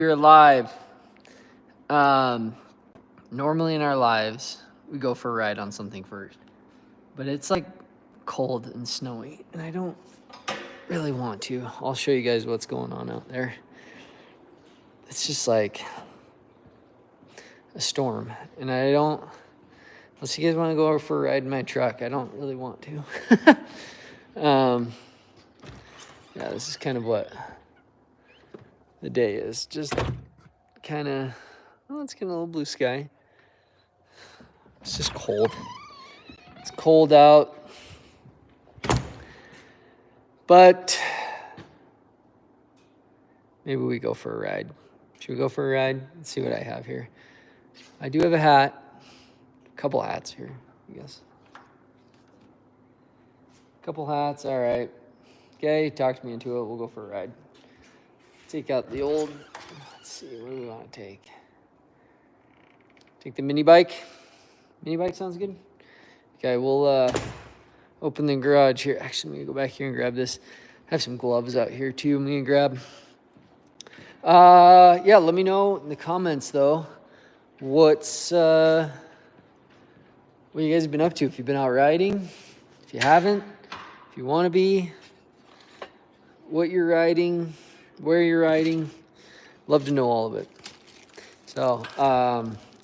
We're live. Normally in our lives, we go for a ride on something first. But it's like cold and snowy, and I don't really want to. I'll show you guys what's going on out there. It's just like a storm, and I don't, unless you guys want to go over for a ride in my truck, I don't really want to. Yeah, this is kind of what the day is. Just kind of, oh, it's getting a little blue sky. It's just cold. It's cold out. But maybe we go for a ride. Should we go for a ride? Let's see what I have here. I do have a hat. A couple hats here, I guess. A couple hats, all right. Okay, talked me into it. We'll go for a ride. Take out the old, let's see, what do we want to take? Take the mini bike. Mini bike sounds good. Okay, we'll open the garage here. Actually, I'm gonna go back here and grab this. I have some gloves out here too. I'm gonna grab. Yeah, let me know in the comments though. What you guys have been up to? If you've been out riding, if you haven't, if you want to be, what you're riding, where you're riding. Love to know all of it. So,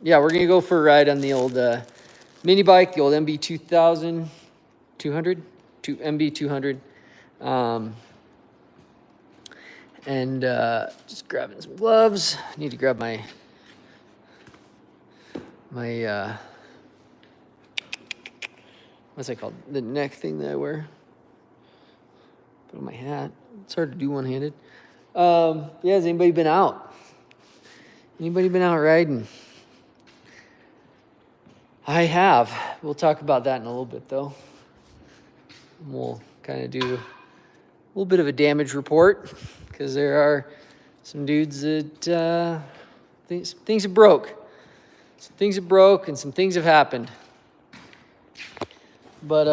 yeah, we're going to go for a ride on the old mini bike, the old MB 200, MB 200. And just grabbing some gloves. I need to grab my what's that called? The neck thing that I wear. Put on my hat. It's hard to do one-handed. Yeah, has anybody been out? Anybody been out riding? I have. We'll talk about that in a little bit, though. We'll kind of do a little bit of a damage report because there are some dudes that things have broke. Some things have broke and some things have happened. But,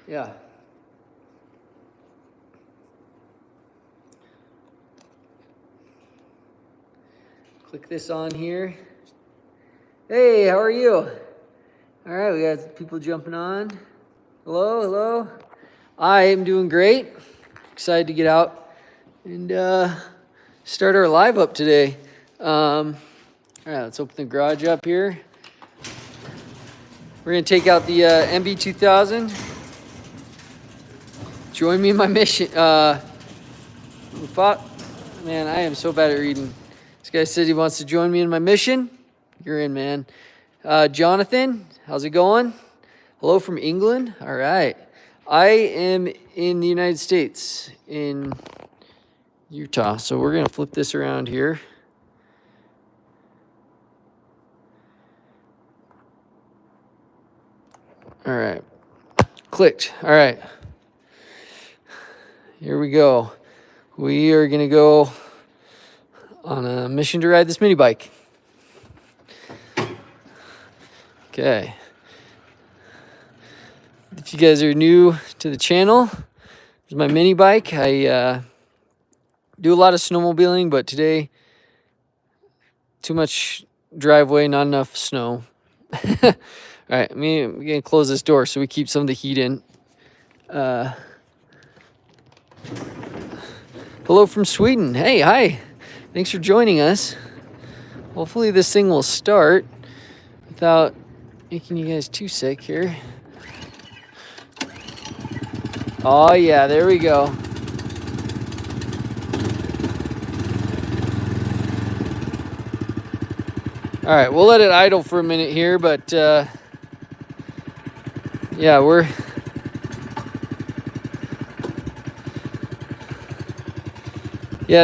yeah. Click this on here. Hey, how are you? All right, we got people jumping on. Hello, hello. I am doing great. Excited to get out and start our live up today. All right, let's open the garage up here. We're gonna take out the MB 2000. Join me in my mission. Man, I am so bad at reading. This guy said he wants to join me in my mission. You're in, man. Jonathan, how's it going? Hello from England. All right. I am in the United States, in Utah. So we're going to flip this around here. All right. Clicked. All right. Here we go. We are going to go on a mission to ride this mini bike. Okay. If you guys are new to the channel, this is my mini bike. I do a lot of snowmobiling, but today, too much driveway, not enough snow. All right, I'm going to close this door so we keep some of the heat in. Hello from Sweden. Hey, hi. Thanks for joining us. Hopefully this thing will start without making you guys too sick here. Oh yeah, there we go. All right, we'll let it idle for a minute here, but yeah,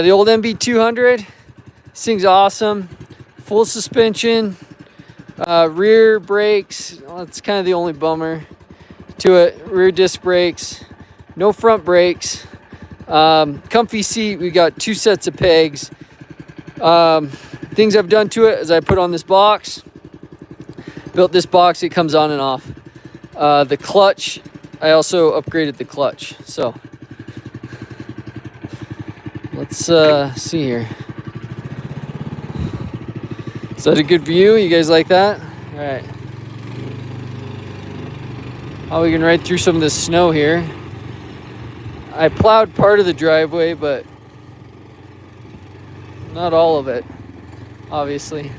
the old MB 200. This thing's awesome. Full suspension. Rear brakes, well, that's kind of the only bummer to it. Rear disc brakes, no front brakes. Comfy seat, we got 2 sets of pegs. Things I've done to it is I put on this box, built this box, it comes on and off. The clutch, I also upgraded the clutch. So let's Let's see here. Is that a good view? You guys like that? All right. Oh, we can ride through some of this snow here. I plowed part of the driveway, but not all of it, obviously.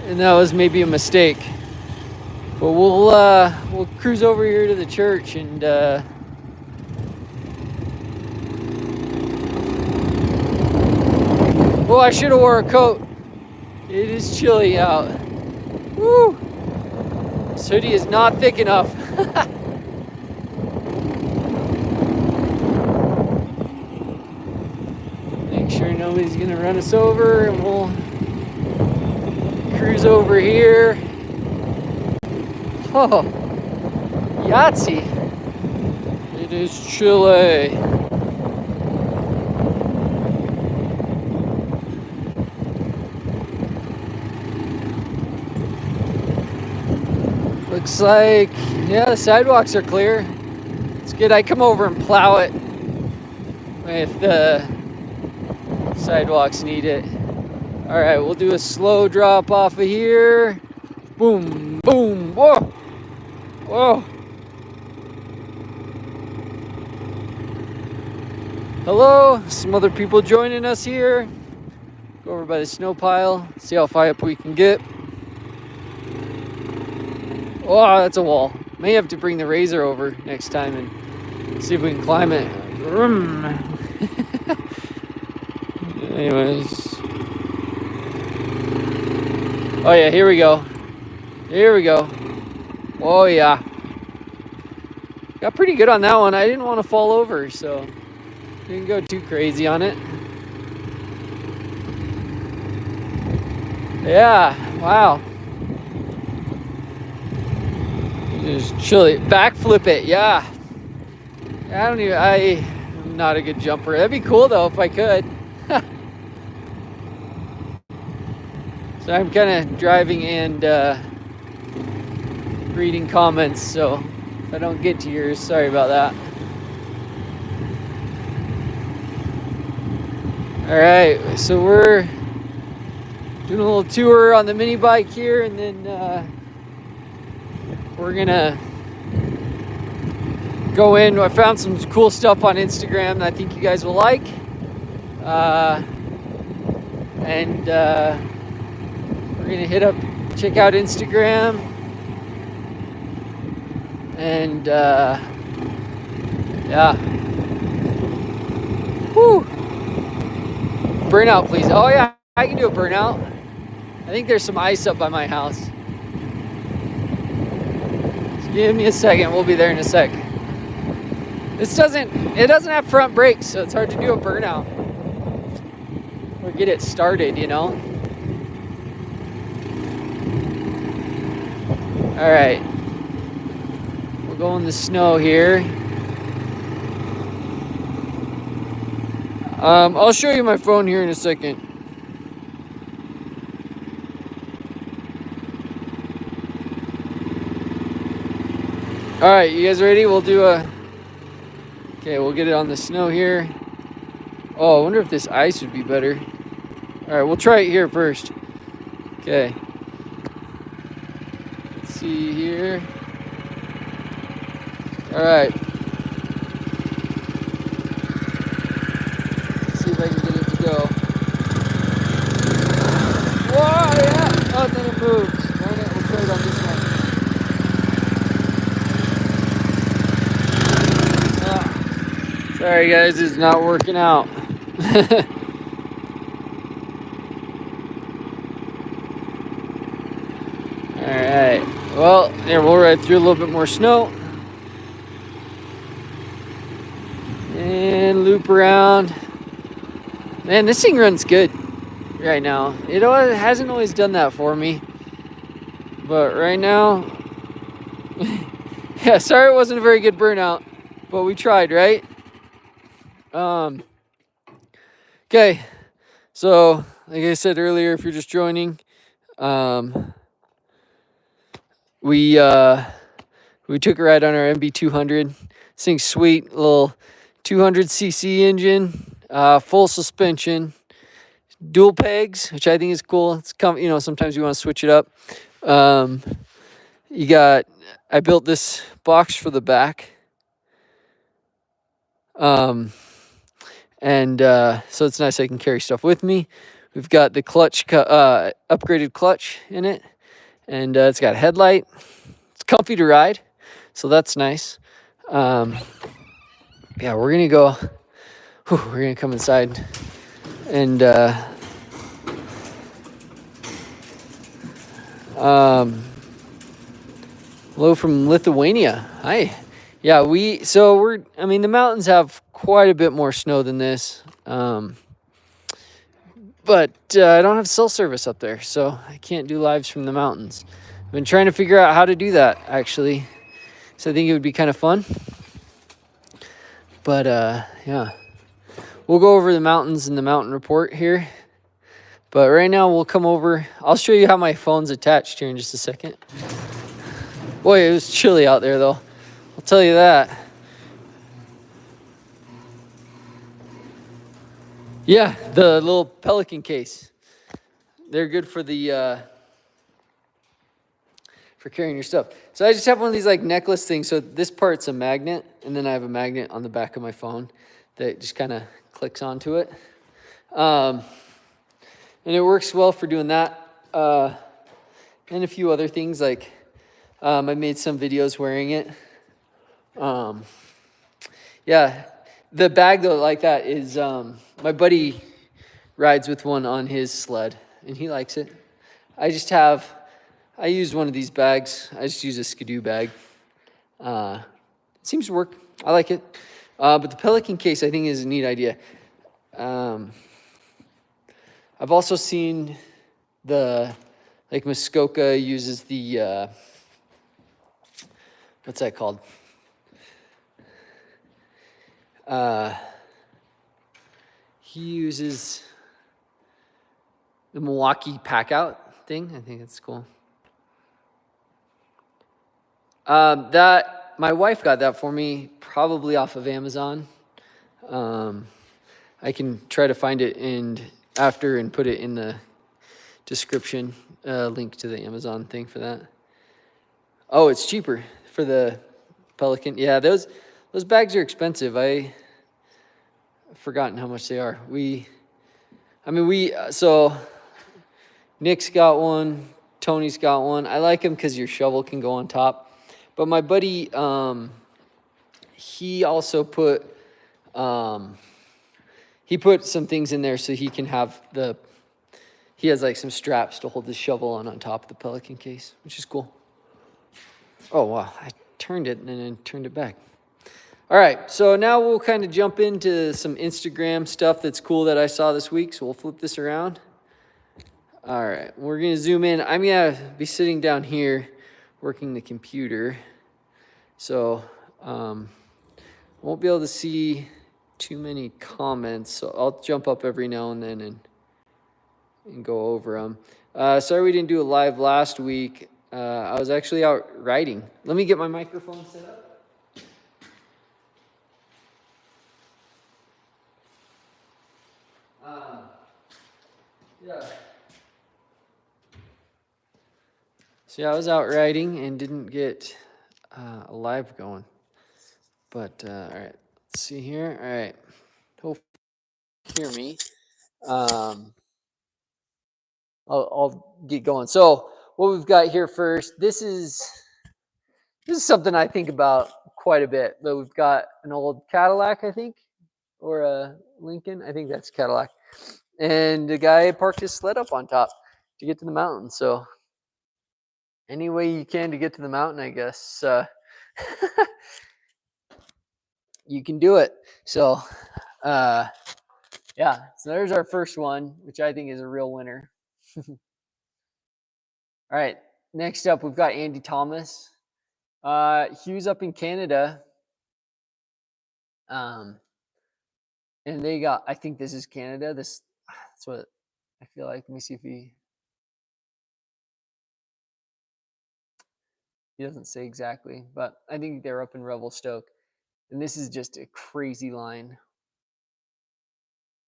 And that was maybe a mistake. But we'll cruise over here to the church and oh, I should have wore a coat. It is chilly out. Woo! This hoodie is not thick enough. Make sure nobody's gonna run us over, and we'll cruise over here. Oh, Yahtzee. It is chilly. Looks like, yeah, the sidewalks are clear. It's good. I come over and plow it if the sidewalks need it. All right, we'll do a slow drop off of here. Boom, boom, whoa, whoa. Hello, some other people joining us here. Go over by the snow pile, see how far up we can get. Oh, that's a wall. May have to bring the razor over next time and see if we can climb it. Anyways. Oh yeah, here we go. Here we go. Oh yeah. Got pretty good on that one. I didn't want to fall over, so didn't go too crazy on it. Yeah, wow. Just chilly. Backflip it, yeah. I'm not a good jumper. That'd be cool though if I could. So I'm kind of driving and reading comments, so if I don't get to yours, sorry about that. All right, so we're doing a little tour on the mini bike here, and then we're gonna go in. I found some cool stuff on Instagram that I think you guys will like. And we're gonna check out Instagram. And yeah. Whew. Burnout, please. Oh yeah, I can do a burnout. I think there's some ice up by my house. Give me a second, we'll be there in a sec. It doesn't have front brakes, so it's hard to do a burnout. Or get it started, you know? Alright. We'll go in the snow here. I'll show you my phone here in a second. All right, you guys ready? We'll do okay, we'll get it on the snow here. Oh, I wonder if this ice would be better. All right, we'll try it here first. Okay. Let's see here. All right. Let's see if I can get it to go. Whoa, yeah. Oh, then it moved. Darn it, we'll try it on this one. Sorry guys, it's not working out. Alright, well, there, we'll ride through a little bit more snow. And loop around. Man, this thing runs good right now. It hasn't always done that for me. But right now, yeah, sorry it wasn't a very good burnout, but we tried, right? Okay, so like I said earlier, if you're just joining, we took a ride on our MB200. This thing's sweet, little 200cc engine. full suspension, dual pegs, which I think is cool. It's sometimes you want to switch it up. Um, you got, I built this box for the back. And so it's nice I can carry stuff with me. We've got the clutch, upgraded clutch in it, and it's got a headlight. It's comfy to ride, so that's nice. Yeah, we're gonna go. We're gonna come inside, and hello from Lithuania. Hi. Yeah, I mean, the mountains have quite a bit more snow than this. But I don't have cell service up there, so I can't do lives from the mountains. I've been trying to figure out how to do that, actually. So I think it would be kind of fun. But yeah, we'll go over the mountains in the mountain report here. But right now we'll come over. I'll show you how my phone's attached here in just a second. Boy, it was chilly out there, though. I'll tell you that. Yeah, the little Pelican case. They're good for the for carrying your stuff. So I just have one of these like necklace things. So this part's a magnet, and then I have a magnet on the back of my phone that just kind of clicks onto it. And it works well for doing that. And a few other things like I made some videos wearing it. Yeah, the bag though like that is my buddy rides with one on his sled, and he likes it. I used one of these bags. I just use a Skidoo bag. It seems to work. I like it. But the Pelican case, I think, is a neat idea. I've also seen Muskoka uses the, what's that called? He uses the Milwaukee Packout thing. I think it's cool. That my wife got that for me, probably off of Amazon. I can try to find it and put it in the description, link to the Amazon thing for that. Oh, it's cheaper for the Pelican. Yeah, those bags are expensive. I've forgotten how much they are. So Nick's got one, Tony's got one. I like them because your shovel can go on top. But my buddy, he also put some things in there so he can have he has like some straps to hold the shovel on top of the Pelican case, which is cool. Oh, wow, I turned it and then turned it back. All right, so now we'll kind of jump into some Instagram stuff that's cool that I saw this week. So we'll flip this around. All right, we're gonna zoom in. I'm gonna be sitting down here working the computer. So won't be able to see too many comments. So I'll jump up every now and then and go over them. Sorry we didn't do a live last week. I was actually out riding. Let me get my microphone set up. Yeah. So yeah, I was out riding and didn't get a live going. But all right, let's see here. All right, hope you hear me. I'll get going. So what we've got here first, this is something I think about quite a bit. But we've got an old Cadillac, I think, or a Lincoln. I think that's Cadillac. And the guy parked his sled up on top to get to the mountain. So any way you can to get to the mountain, I guess you can do it. So yeah, so there's our first one, which I think is a real winner. All right, next up we've got Andy Thomas. He was up in Canada. And they got, I think this is Canada. That's what I feel like. Let me see if he doesn't say exactly, but I think they're up in Revelstoke. And this is just a crazy line.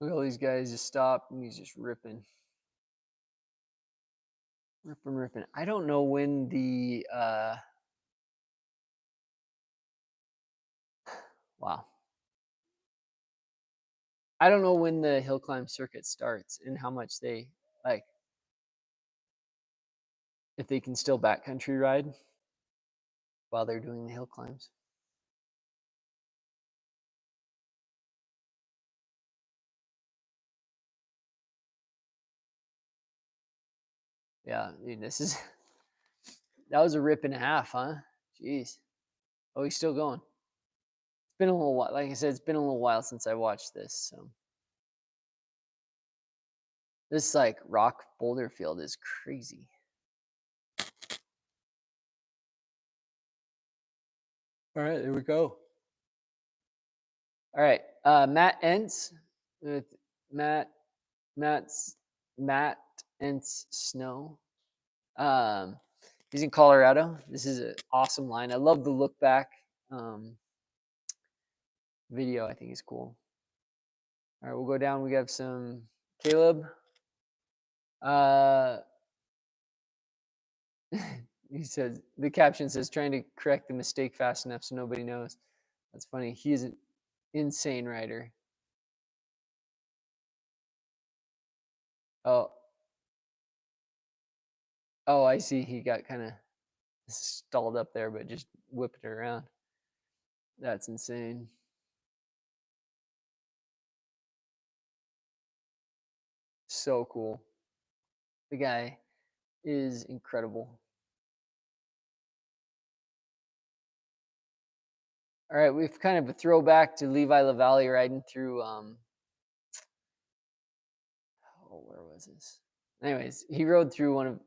Look at all these guys just stop and he's just ripping. Ripping. I don't know when the wow. I don't know when the hill climb circuit starts and how much they like if they can still backcountry ride while they're doing the hill climbs. Yeah, dude, this is that was a rip and a half, huh? Jeez. Oh, he's still going. It's been a little while. Like I said, it's been a little while since I watched this. So this like rock boulder field is crazy. All right, there we go. All right, Matt Entz with Matt Entz Snow. He's in Colorado. This is an awesome line. I love the look back video. I think is cool. All right, we'll go down. We have some Caleb. He says the caption says trying to correct the mistake fast enough so nobody knows. That's funny. He is an insane rider. Oh, I see. He got kind of stalled up there, but just whipped it around. That's insane. So cool. The guy is incredible. All right, we've kind of a throwback to Levi LaValle riding through. Where was this? Anyways, he rode through one of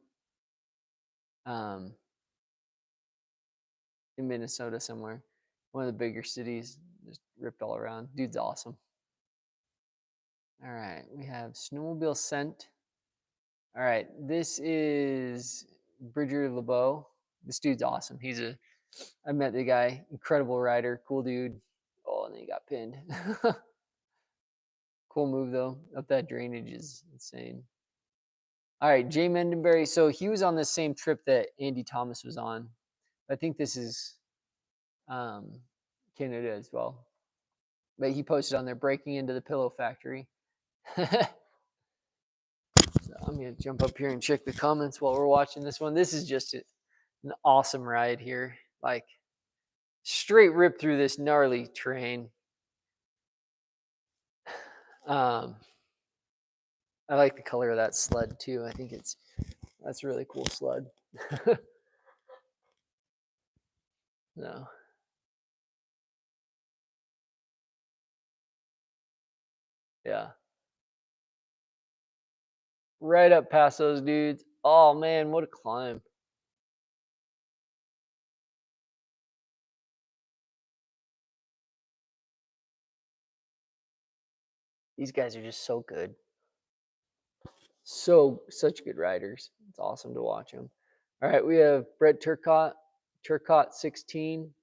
in Minnesota somewhere, one of the bigger cities. Just ripped all around. Dude's awesome. All right, we have Snowmobile Scent. All right, this is Bridger LeBeau. This dude's awesome. I met the guy, incredible rider, cool dude. Oh, and then he got pinned. Cool move though. Up that drainage is insane. All right, Jay Mendenberry. So he was on the same trip that Andy Thomas was on. I think this is Canada as well. But he posted on there breaking into the pillow factory. So I'm gonna jump up here and check the comments while we're watching this one. This is just an awesome ride here. Like straight rip through this gnarly terrain. I like the color of that sled too. I think that's a really cool sled. No. Yeah. Right up past those dudes. Oh man, what a climb. These guys are just so good. Such good riders. It's awesome to watch them. All right, we have Brett Turcotte 16.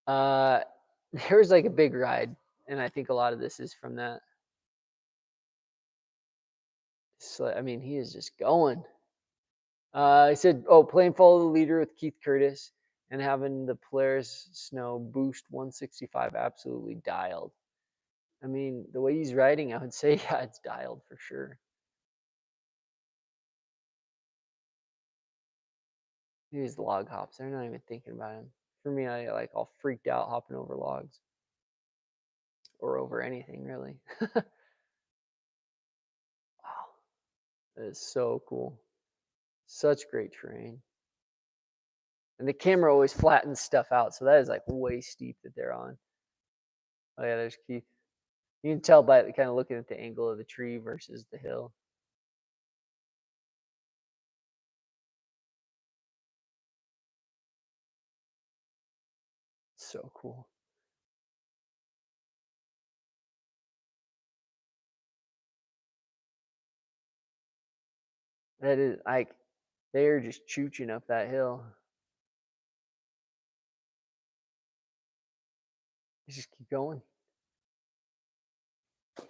There's like a big ride, and I think a lot of this is from that. So, I mean, he is just going. I said, playing follow the leader with Keith Curtis and having the Polaris Snow Boost 165 absolutely dialed. I mean, the way he's riding, I would say, yeah, it's dialed for sure. These log hops, they're not even thinking about him. For me, I like all freaked out hopping over logs or over anything really. Wow, that is so cool. Such great terrain. And the camera always flattens stuff out, so that is like way steep that they're on. Oh yeah, there's Keith. You can tell by kind of looking at the angle of the tree versus the hill. So cool. That is like they're just chooching up that hill. You just keep going.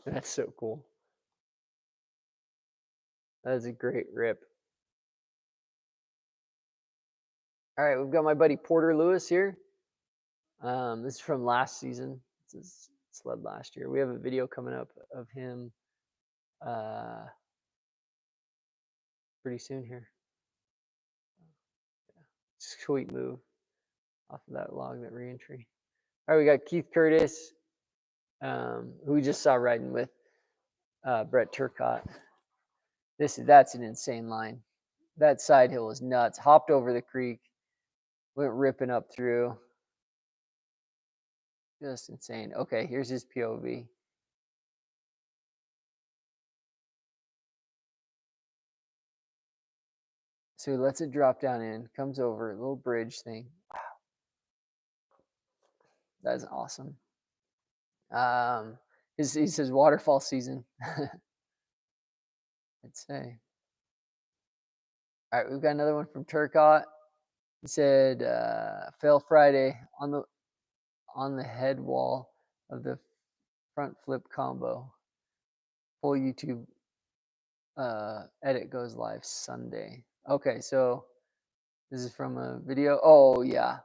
That's so cool. That's a great rip. All right, we've got my buddy Porter Lewis here. This is from last season. This is sled last year. We have a video coming up of him pretty soon here. Sweet move off of that log, that reentry. All right, we got Keith Curtis, who we just saw riding with Brett Turcotte. That's an insane line. That side hill was nuts. Hopped over the creek, went ripping up through. Just insane. Okay, here's his POV. So he lets it drop down in, comes over, a little bridge thing. Wow. That is awesome. He says waterfall season. I'd say. All right, we've got another one from Turcotte. He said, "Fail Friday on the head wall of the front flip combo. Full YouTube edit goes live Sunday." Okay, so this is from a video. Oh yeah.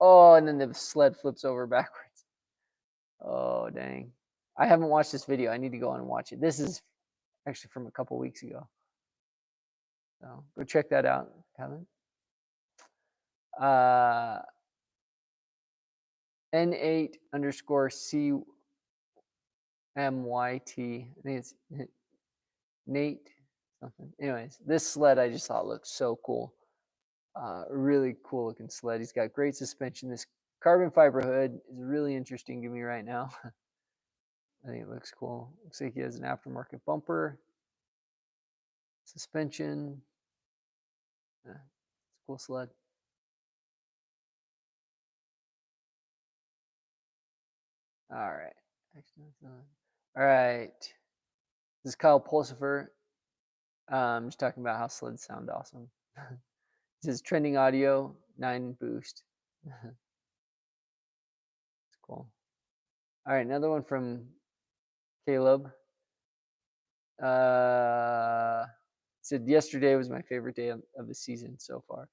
Oh, and then the sled flips over backwards. Oh dang! I haven't watched this video. I need to go on and watch it. This is actually from a couple weeks ago. So go check that out, Kevin. N8_CMYT. I think it's Nate something. Anyways, this sled I just thought looked so cool. Really cool looking sled. He's got great suspension. This carbon fiber hood is really interesting to me right now. I think it looks cool. Looks like he has an aftermarket bumper, suspension. It's a cool sled. All right. All right. This is Kyle Pulsifer. Just talking about how sleds sound awesome. This is trending audio 9 boost. It's cool. All right, another one from Caleb. Said yesterday was my favorite day of the season so far.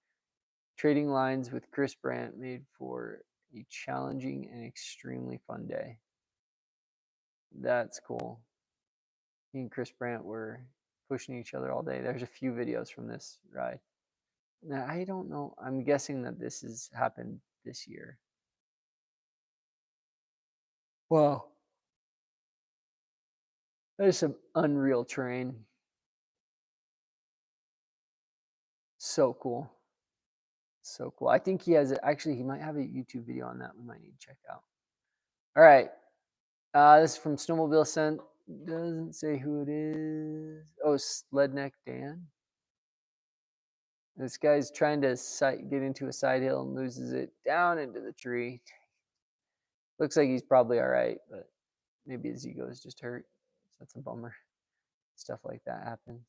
Trading lines with Chris Brandt made for a challenging and extremely fun day. That's cool. He and Chris Brandt were pushing each other all day. There's a few videos from this ride. Now, I don't know. I'm guessing that this has happened this year. Wow. That is some unreal terrain. So cool. So cool. I think he has actually, he might have a YouTube video on that we might need to check out. All right. This is from Snowmobile Scent. Doesn't say who it is. Oh, Sledneck Dan. This guy's trying to get into a side hill and loses it down into the tree. Looks like he's probably all right, but maybe his ego is just hurt. So that's a bummer. Stuff like that happens.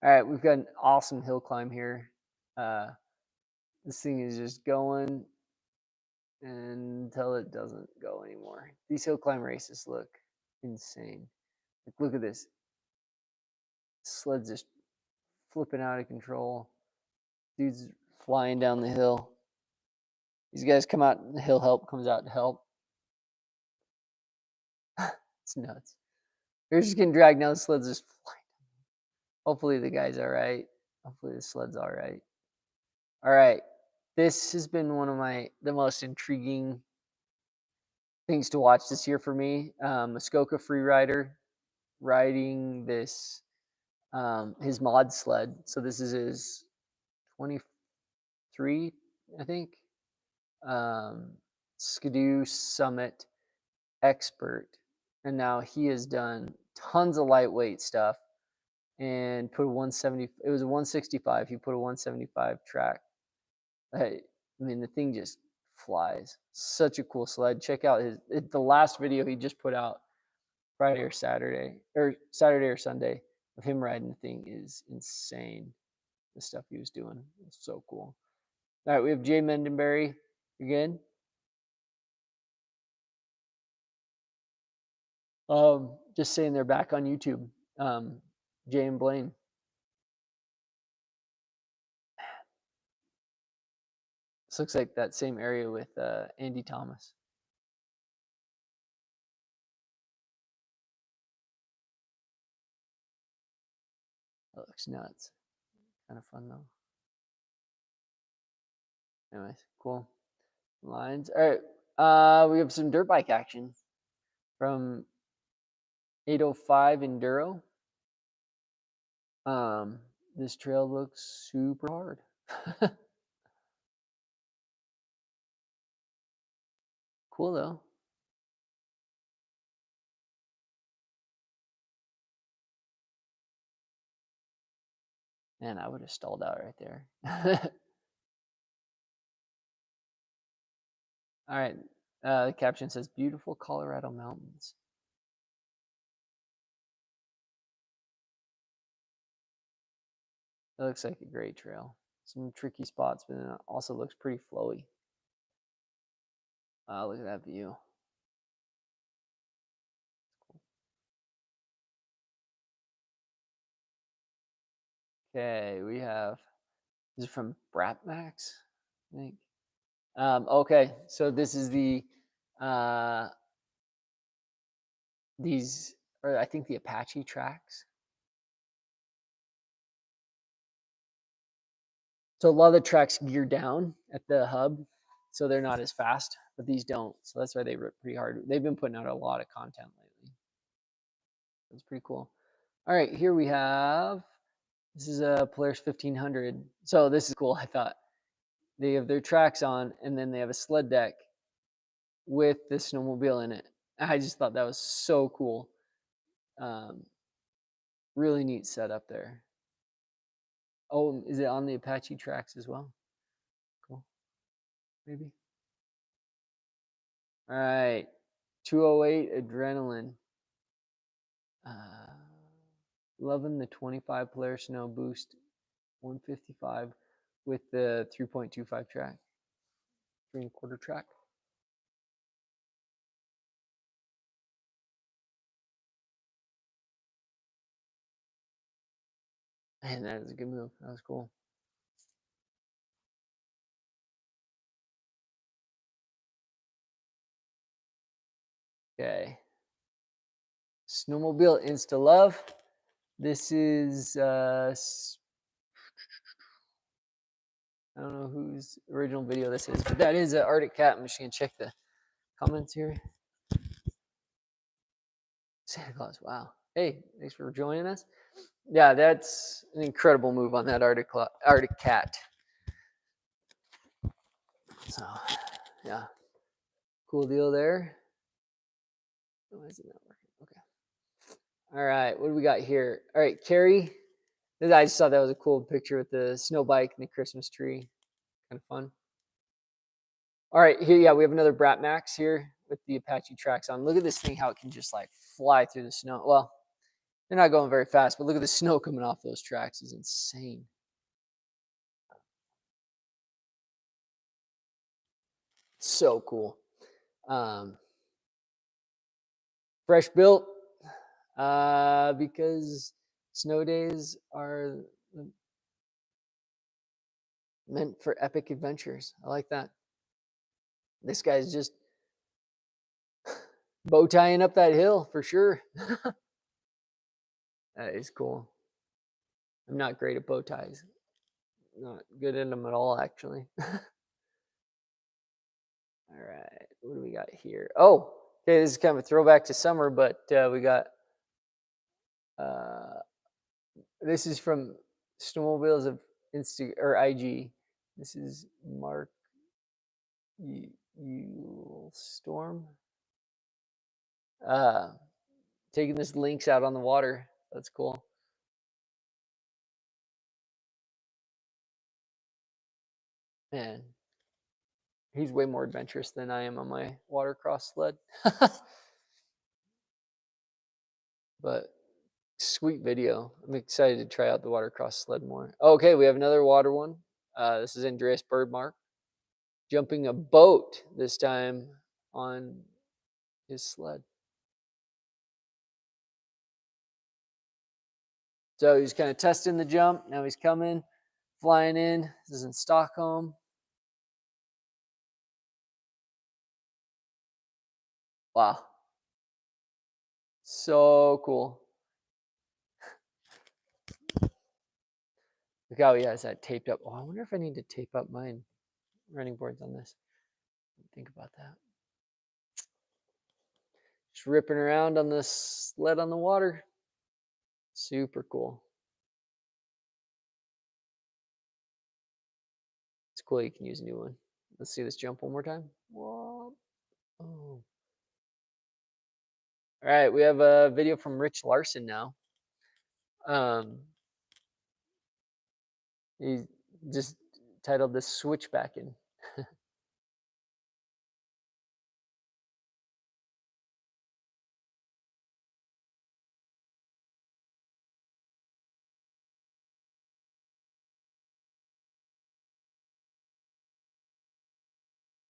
All right, we've got an awesome hill climb here. This thing is just going until it doesn't go anymore. These hill climb races look insane. Like, look at this. Sled's just flipping out of control. Dude's flying down the hill. These guys come out, the hill help comes out to help. It's nuts. They're just getting dragged now. The sled's just flying. Hopefully the guy's all right. Hopefully the sled's all right. All right. This has been one of the most intriguing things to watch this year for me. Muskoka Freerider riding this his mod sled. So this is his 23, I think. Skidoo Summit Expert, and now he has done tons of lightweight stuff and put a 170. It was a 165. He put a 175 track. I mean, the thing just flies. Such a cool sled. Check out the last video he just put out Friday or Saturday or Sunday of him riding the thing is insane. The stuff he was doing is so cool. All right, we have Jay Mendenberry again. Just saying they're back on YouTube. Jay and Blaine. This looks like that same area with Andy Thomas. That looks nuts. Kind of fun though. Anyways, cool. Lines. All right. We have some dirt bike action from 805 Enduro. This trail looks super hard. Cool though. Man, I would have stalled out right there. All right. The caption says, "Beautiful Colorado mountains." It looks like a great trail. Some tricky spots, but it also looks pretty flowy. Look at that view. Okay, we have, this is from Bratmax, I think. Okay, so this is the, these are, I think, the Apache tracks. So a lot of the tracks gear down at the hub, so they're not as fast, but these don't. So that's why they rip pretty hard. They've been putting out a lot of content lately. That's pretty cool. All right, here we have, this is a Polaris 1500. So this is cool. I thought they have their tracks on, and then they have a sled deck with the snowmobile in it. I just thought that was so cool. Really neat setup there. Oh, is it on the Apache tracks as well? Cool. Maybe. All right. 208 Adrenaline. Loving the 25 Polaris Snow Boost 155 with the 3.25 track, 3.25 track. Man, that is a good move. That was cool. Okay. Snowmobile Insta Love. This is I don't know whose original video this is, but that is an Arctic Cat. I'm just gonna check the comments here. Santa Claus, wow. Hey, thanks for joining us. Yeah, that's an incredible move on that Arctic Cat. So, yeah, cool deal there. Why is it not working? Okay. All right, what do we got here? All right, Carrie. I just thought that was a cool picture with the snow bike and the Christmas tree. Kind of fun. All right, here, yeah, we have another Bratmax here with the Apache tracks on. Look at this thing, how it can just like fly through the snow. Well, they're not going very fast, but look at the snow coming off those tracks. It's insane. So cool. Fresh built, because snow days are meant for epic adventures. I like that. This guy's just bow tying up that hill for sure. That is cool. I'm not great at bow ties. Not good at them at all, actually. All right, what do we got here? Oh, okay, this is kind of a throwback to summer, but we got, this is from Snowmobiles of Insta or IG. This is Mark Storm. Taking this lynx out on the water. That's cool. Man, he's way more adventurous than I am on my watercross sled. But sweet video. I'm excited to try out the watercross sled more. Okay, we have another water one. This is Andreas Birdmark jumping a boat this time on his sled. So he's kind of testing the jump. Now he's coming, flying in. This is in Stockholm. Wow. So cool. Look how he has that taped up. Oh, I wonder if I need to tape up mine running boards on this. Think about that. Just ripping around on this sled on the water. Super cool. It's cool you can use a new one. Let's see this jump one more time. Whoa. Oh. All right, we have a video from Rich Larson now. He just titled this Switchbackin'.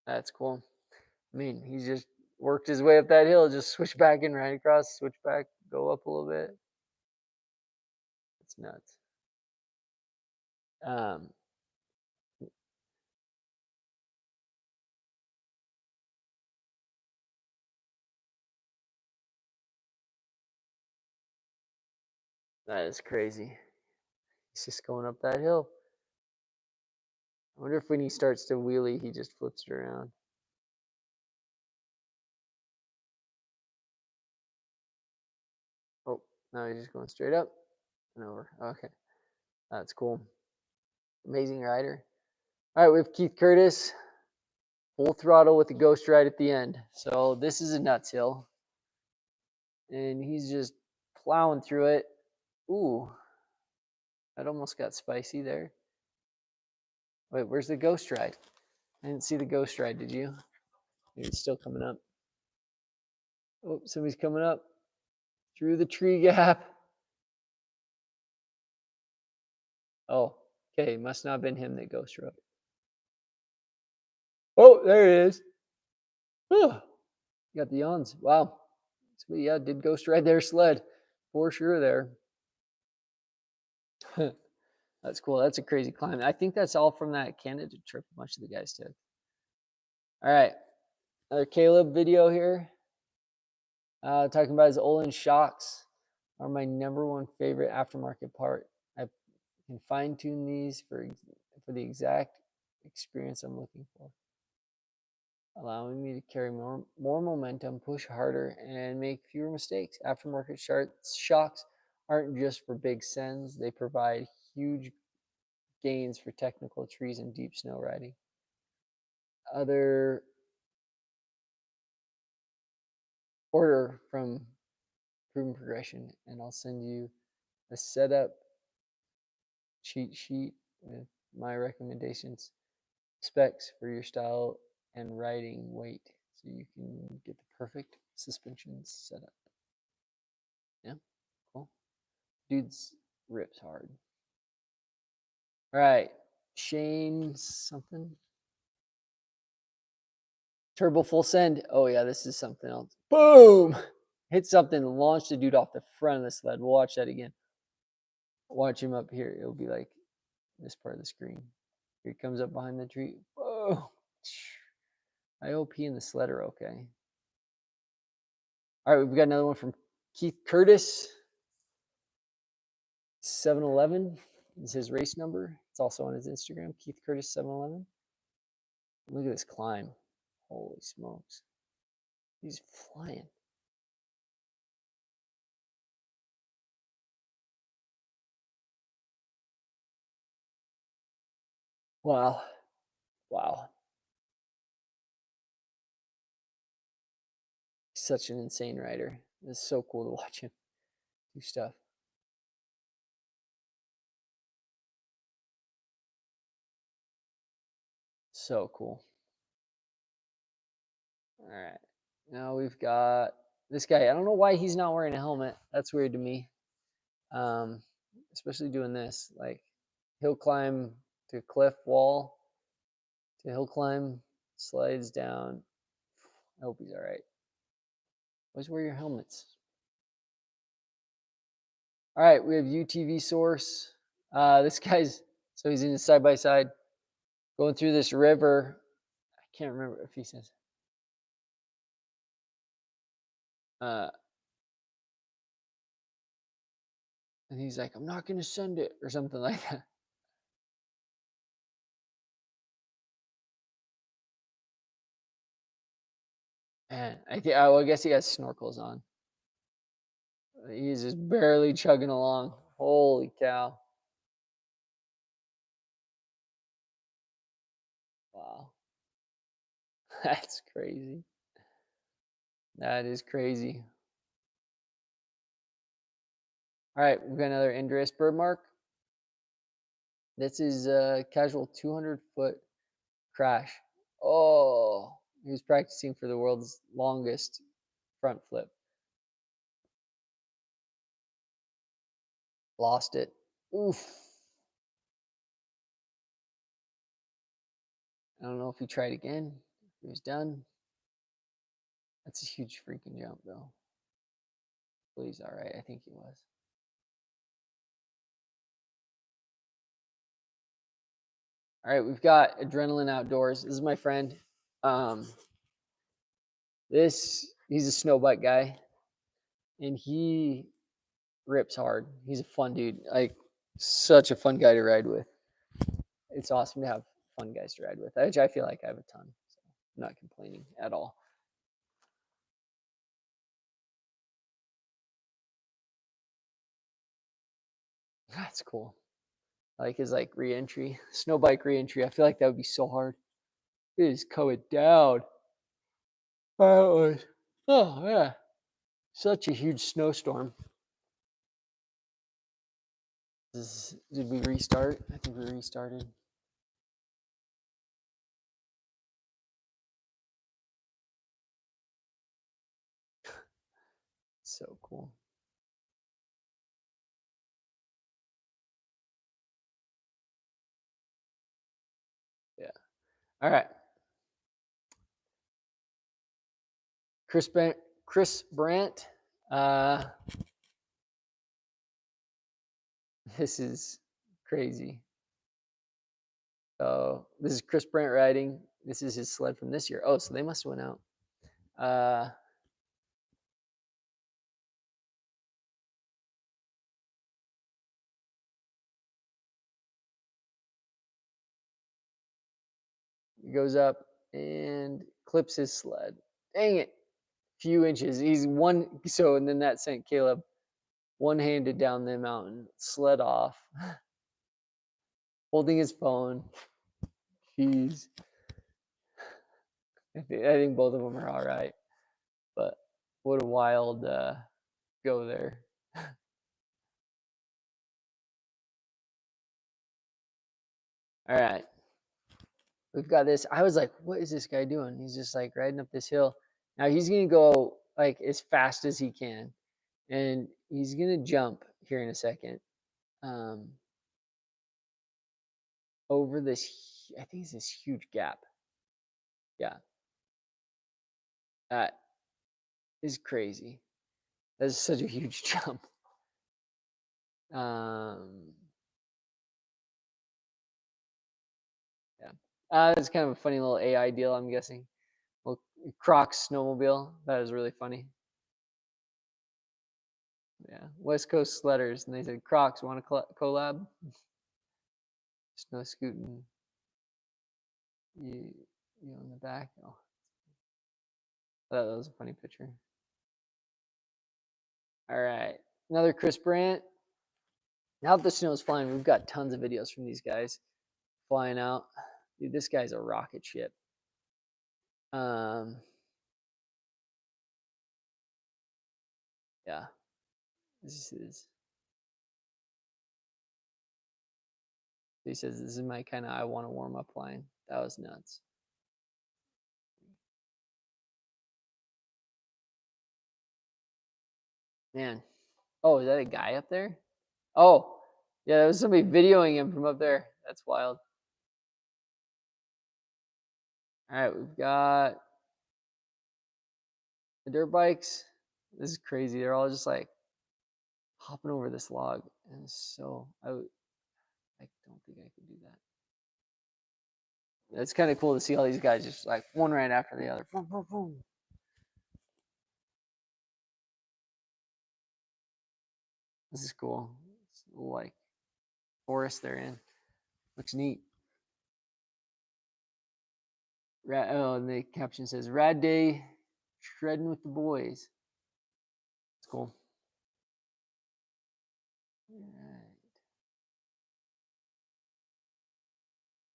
That's cool. I mean, he just worked his way up that hill, just switch back and right across, switch back, go up a little bit. It's nuts. Um, that is crazy. He's just going up that hill. I wonder if when he starts to wheelie, he just flips it around. Oh, now he's just going straight up and over. Okay, that's cool. Amazing rider. All right, we have Keith Curtis, full throttle with the ghost ride at the end. So this is a nuts hill, and he's just plowing through it. Ooh, that almost got spicy there. Wait, where's the ghost ride? I didn't see the ghost ride, did you? Maybe it's still coming up. Oh, somebody's coming up through the tree gap. Oh, okay, must not have been him that ghost rode. Oh, there it is. Oh, got the yawns. Wow. So, yeah, did ghost ride their sled for sure there. That's cool. That's a crazy climb. I think that's all from that Canada trip. Much of the guys took. All right, another Caleb video here. Talking about his Olin shocks are my #1 favorite aftermarket part. I can fine tune these for the exact experience I'm looking for, allowing me to carry more momentum, push harder, and make fewer mistakes. Aftermarket shocks aren't just for big sends; they provide huge gains for technical trees and deep snow riding. Other order from Proven Progression, and I'll send you a setup cheat sheet with my recommendations, specs for your style and riding weight, so you can get the perfect suspensions set up. Yeah, cool. Dude's rips hard. All right, Shane something. Turbo full send. Oh yeah, this is something else. Boom! Hit something, launched the dude off the front of the sled. We'll watch that again. Watch him up here. It'll be like this part of the screen. Here he comes up behind the tree. Whoa! I hope he and the sled are okay. All right, we've got another one from Keith Curtis. 711 is his race number. It's also on his Instagram, Keith Curtis 711. Look at this climb. Holy smokes. He's flying. Wow. Wow. He's such an insane rider. It's so cool to watch him do stuff. So cool. All right. Now we've got this guy. I don't know why he's not wearing a helmet. That's weird to me. Especially doing this. Like, he'll climb to cliff wall, to hill climb, slides down. I hope he's all right. Always wear your helmets. All right, we have UTV source. This guy's, so he's in a side by side going through this river. I can't remember if he says, uh, and he's like, I'm not going to send it or something like that. Man, I guess he has snorkels on. He's just barely chugging along. Holy cow. Wow. That's crazy. That is crazy. All right, we've got another Andreas bird mark. This is a casual 200-foot crash. Oh, he was practicing for the world's longest front flip. Lost it. Oof. I don't know if he tried again. If he was done. That's a huge freaking jump, though. But he's all right. I think he was. All right, we've got Adrenaline Outdoors. This is my friend. He's a snow bike guy, and he rips hard. He's a fun dude. Like, such a fun guy to ride with. It's awesome to have fun guys to ride with, which I feel like I have a ton. So I'm not complaining at all. That's cool. I like his like re-entry, snow bike re-entry. I feel like that would be so hard. It is coming down. Oh yeah, such a huge snowstorm. Did we restart? I think we restarted. So cool. Yeah. All right. Chris Brandt. This is crazy. So this is Chris Brandt riding. This is his sled from this year. Oh, so they must have went out. He goes up and clips his sled. Dang it. Few inches. He's one. So, and then that sent Caleb one-handed down the mountain, sled off, holding his phone. Jeez. I think both of them are all right. But what a wild go there. All right. We've got this. I was like, what is this guy doing? He's just like riding up this hill. Now he's going to go like as fast as he can. And he's going to jump here in a second. Over this, I think it's this huge gap. Yeah. That is crazy. That's such a huge jump. Yeah. It's kind of a funny little AI deal, I'm guessing. Well, Crocs snowmobile. That is really funny. Yeah. West Coast Sledders. And they said, Crocs, want to collab? Snow scooting. You on the back. Oh, that was a funny picture. All right. Another Chris Brandt. Now that the snow is flying, we've got tons of videos from these guys flying out. Dude, this guy's a rocket ship. Yeah. This is. He says, this is my kind of I want to warm up line. That was nuts. Man. Oh, is that a guy up there? Oh, yeah, there was somebody videoing him from up there. That's wild. All right, we've got the dirt bikes. This is crazy. They're all just like hopping over this log, and so I don't think I could do that. It's kind of cool to see all these guys just like one right after the other. Boom, boom, boom. This is cool. It's like forest they're in. Looks neat. And the caption says, "Rad day, shredding with the boys." It's cool. All right.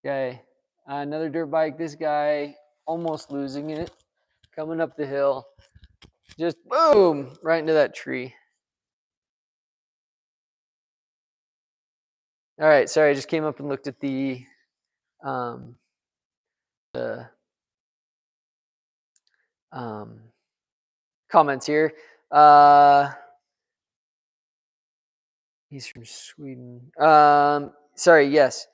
Okay. Another dirt bike. This guy almost losing it. Coming up the hill. Just boom! Right into that tree. All right. Sorry, I just came up and looked at the comments here. He's from Sweden. Sorry, yes.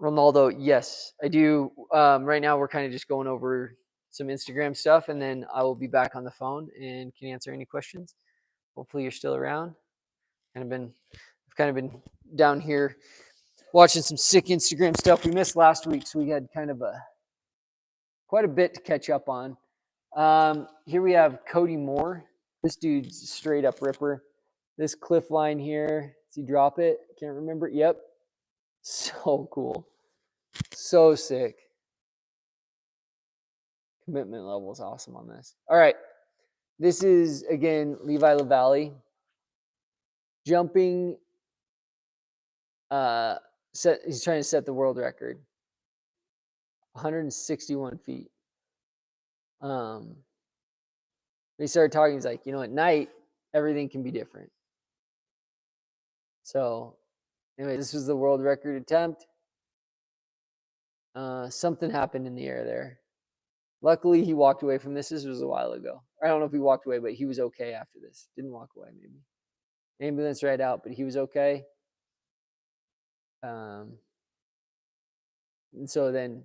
Ronaldo, yes, I do. Right now, we're kind of just going over some Instagram stuff, and then I will be back on the phone and can answer any questions. Hopefully, you're still around. I've kind of been down here watching some sick Instagram stuff. We missed last week, so we had kind of quite a bit to catch up on. Here we have Cody Moore. This dude's straight up ripper. This cliff line here, does he drop it? Can't remember. Yep. So cool. So sick. Commitment level is awesome on this. All right. This is, again, Levi LaValle. Jumping. He's trying to set the world record. 161 feet. He started talking. He's like, at night, everything can be different. So, anyway, this was the world record attempt. Something happened in the air there. Luckily, he walked away from this. This was a while ago. I don't know if he walked away, but he was okay after this. Didn't walk away, maybe. Ambulance right out, but he was okay. And so then,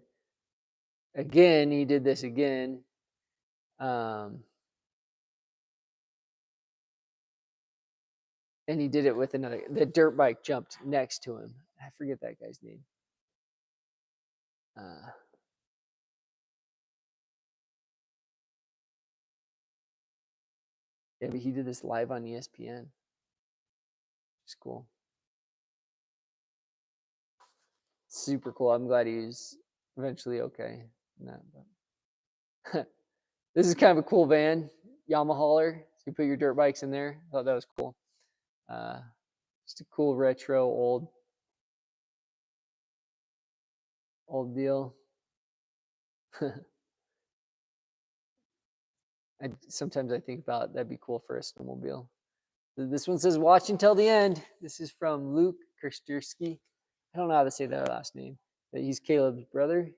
again, he did this again. And he did it with the dirt bike jumped next to him. I forget that guy's name. Yeah, but he did this live on ESPN. It's cool. Super cool. I'm glad he was eventually okay. This is kind of a cool van, Yamaha. So you put your dirt bikes in there. I thought that was cool. Just a cool retro old deal. Sometimes I think about that'd be cool for a snowmobile. This one says watch until the end. This is from Luke Kerstersky. I don't know how to say that last name. But he's Caleb's brother.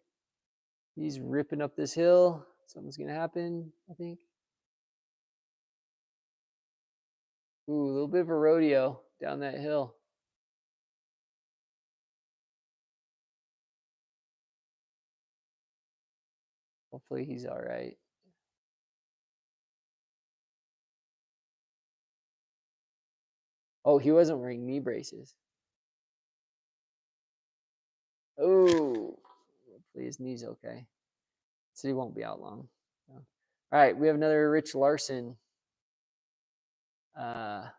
He's ripping up this hill. Something's gonna happen, I think. Ooh, a little bit of a rodeo down that hill. Hopefully he's all right. Oh, he wasn't wearing knee braces. Oh, hopefully his knee's okay. So he won't be out long. So. All right, we have another Rich Larson. This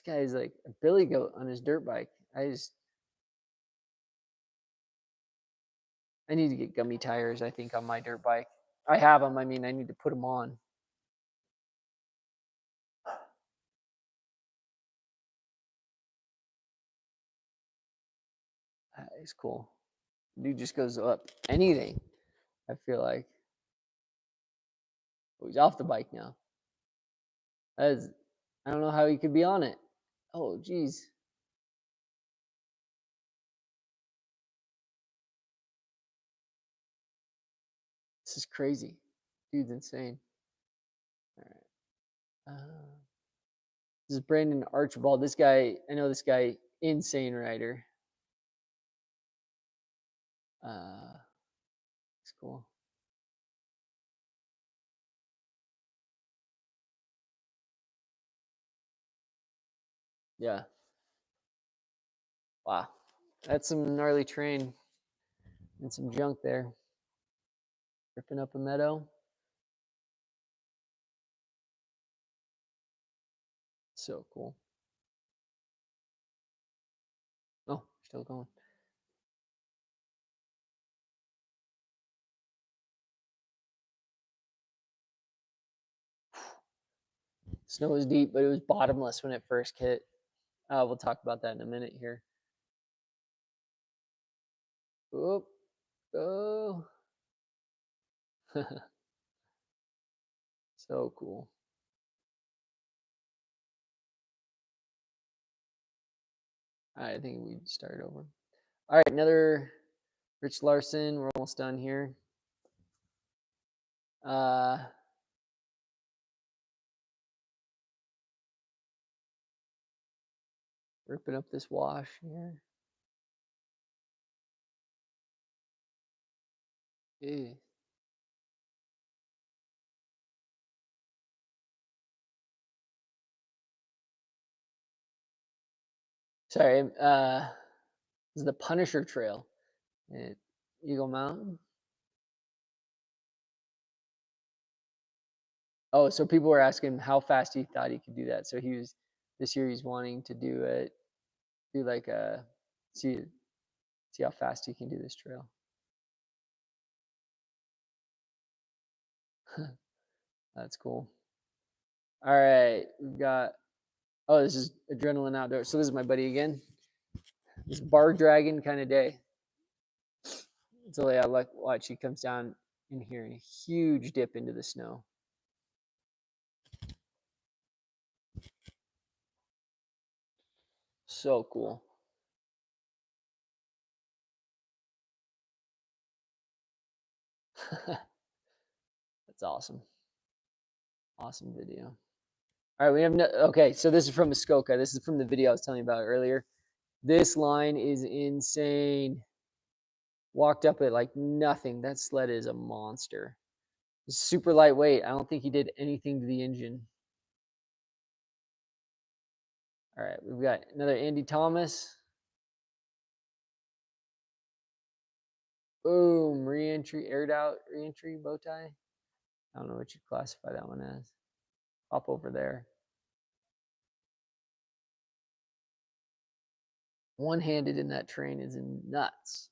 guy is like a billy goat on his dirt bike. I need to get gummy tires, I think, on my dirt bike. I have them. I mean, I need to put them on. It's cool. Dude just goes up anything, I feel like. Oh, he's off the bike now. I don't know how he could be on it. Oh, geez. This is crazy. Dude's insane. All right. This is Brandon Archibald. This guy, I know this guy, insane rider. It's cool. Yeah. Wow. That's some gnarly terrain and some junk there. Ripping up a meadow. So cool. Oh, still going. Snow was deep, but it was bottomless when it first hit. We'll talk about that in a minute here. Oop. Oh. So cool. All right, I think we started over. All right, another Rich Larson. We're almost done here. Ripping up this wash here. Ew. Sorry, this is the Punisher Trail at Eagle Mountain. Oh, so people were asking how fast he thought he could do that. So he was this year he's wanting to do it, do like a see how fast he can do this trail. That's cool. All right, we've got. Oh, this is Adrenaline Outdoor. So this is my buddy again. This bar dragon kind of day. So yeah, like watch he comes down in here and a huge dip into the snow. So cool. That's awesome. Awesome video. All right, we have no, okay. So this is from Muskoka. This is from the video I was telling you about earlier. This line is insane. Walked up it like nothing. That sled is a monster. It's super lightweight. I don't think he did anything to the engine. All right, we've got another Andy Thomas. Boom, re-entry, aired out re-entry bow tie. I don't know what you classify that one as. Up over there. One-handed in that terrain is nuts.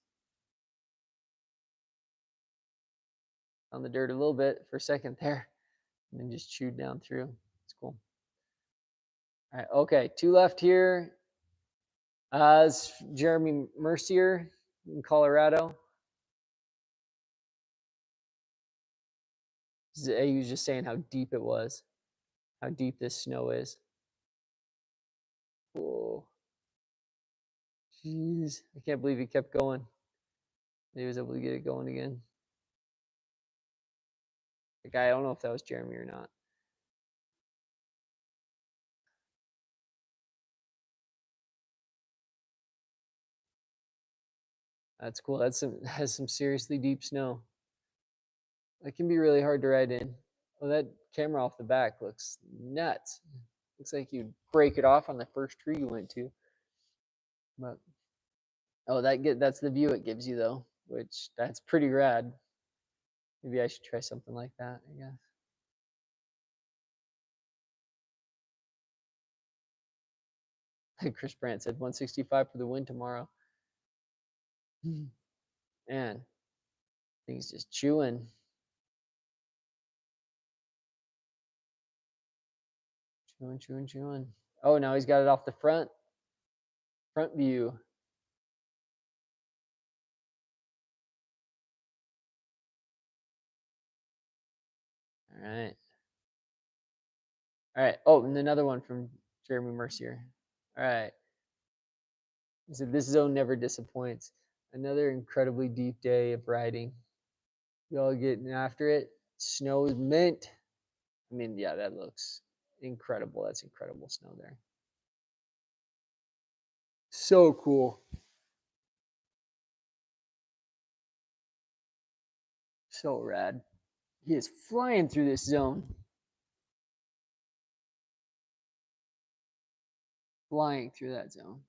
On the dirt a little bit for a second there, and then just chewed down through. It's cool. All right, okay, two left here. It's Jeremy Mercier in Colorado. He was just saying how deep it was, how deep this snow is. Whoa. Jeez, I can't believe he kept going. He was able to get it going again. The guy, I don't know if that was Jeremy or not. That's cool. Has some seriously deep snow. That can be really hard to ride in. Oh, that camera off the back looks nuts. Looks like you'd break it off on the first tree you went to. But oh, that's the view it gives you though, which that's pretty rad. Maybe I should try something like that, I guess. Chris Brandt said 165 for the win tomorrow. Man, things just chewing. Chewing. Oh, now he's got it off the front view. All right. All right. Oh, and another one from Jeremy Mercier. All right. He said, this zone never disappoints. Another incredibly deep day of riding. Y'all getting after it. Snow is mint. I mean, yeah, that looks incredible. That's incredible snow there. So cool. So rad. He is flying through this zone. flying through that zone.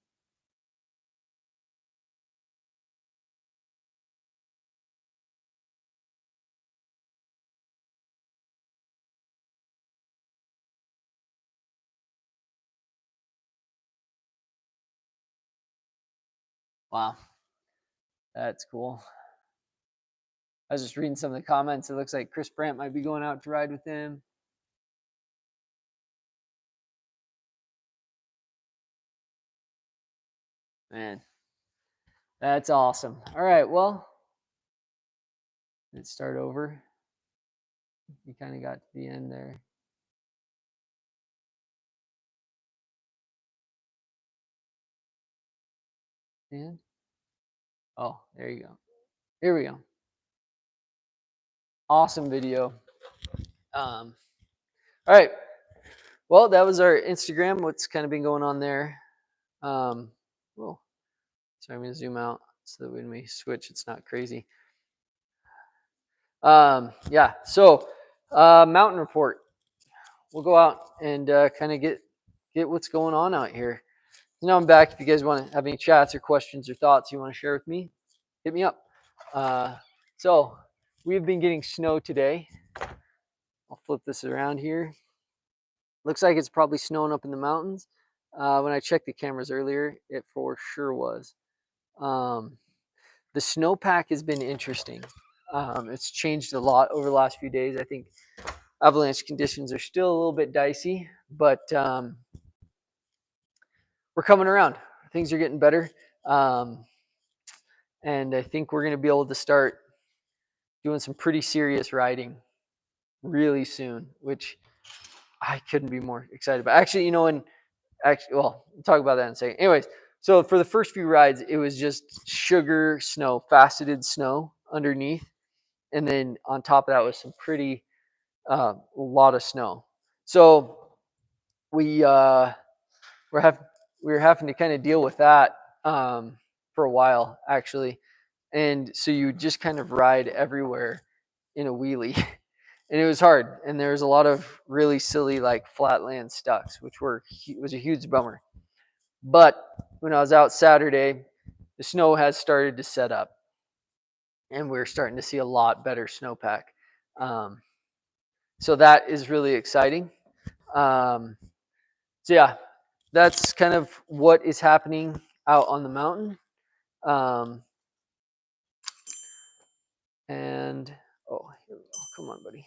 Wow, that's cool. I was just reading some of the comments. It looks like Chris Brandt might be going out to ride with him. Man, that's awesome. All right, well, let's start over. You kind of got to the end there. And oh, there you go. Here we go. Awesome video. All right. Well, that was our Instagram. What's kind of been going on there? Whoa. Sorry, I'm gonna zoom out so that when we switch, it's not crazy. Yeah. So, mountain report. We'll go out and kind of get what's going on out here. Now I'm back. If you guys want to have any chats or questions or thoughts you want to share with me, hit me up. So we've been getting snow today. I'll flip this around here. Looks like it's probably snowing up in the mountains. When I checked the cameras earlier, it for sure was. The snowpack has been interesting. It's changed a lot over the last few days. I think avalanche conditions are still a little bit dicey, but we're coming around. Things are getting better. And I think we're going to be able to start doing some pretty serious riding really soon, which I couldn't be more excited about. Actually, we'll talk about that in a second. Anyways, so for the first few rides, it was just sugar snow, faceted snow underneath. And then on top of that was some pretty, lot of snow. So we were having to kind of deal with that for a while, actually. And so you just kind of ride everywhere in a wheelie. And it was hard. And there was a lot of really silly, like flatland stucks, which was a huge bummer. But when I was out Saturday, the snow has started to set up. And we're starting to see a lot better snowpack. So that is really exciting. So yeah, that's kind of what is happening out on the mountain. And oh, here we go. Come on, buddy.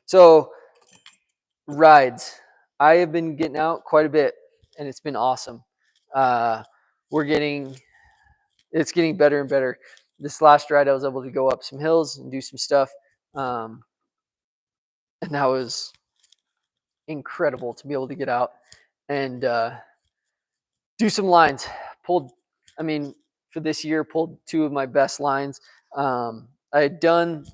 So rides. I have been getting out quite a bit, and it's been awesome. It's getting better and better. This last ride, I was able to go up some hills and do some stuff, and that was incredible to be able to get out and do some lines. For this year, pulled two of my best lines. I had done,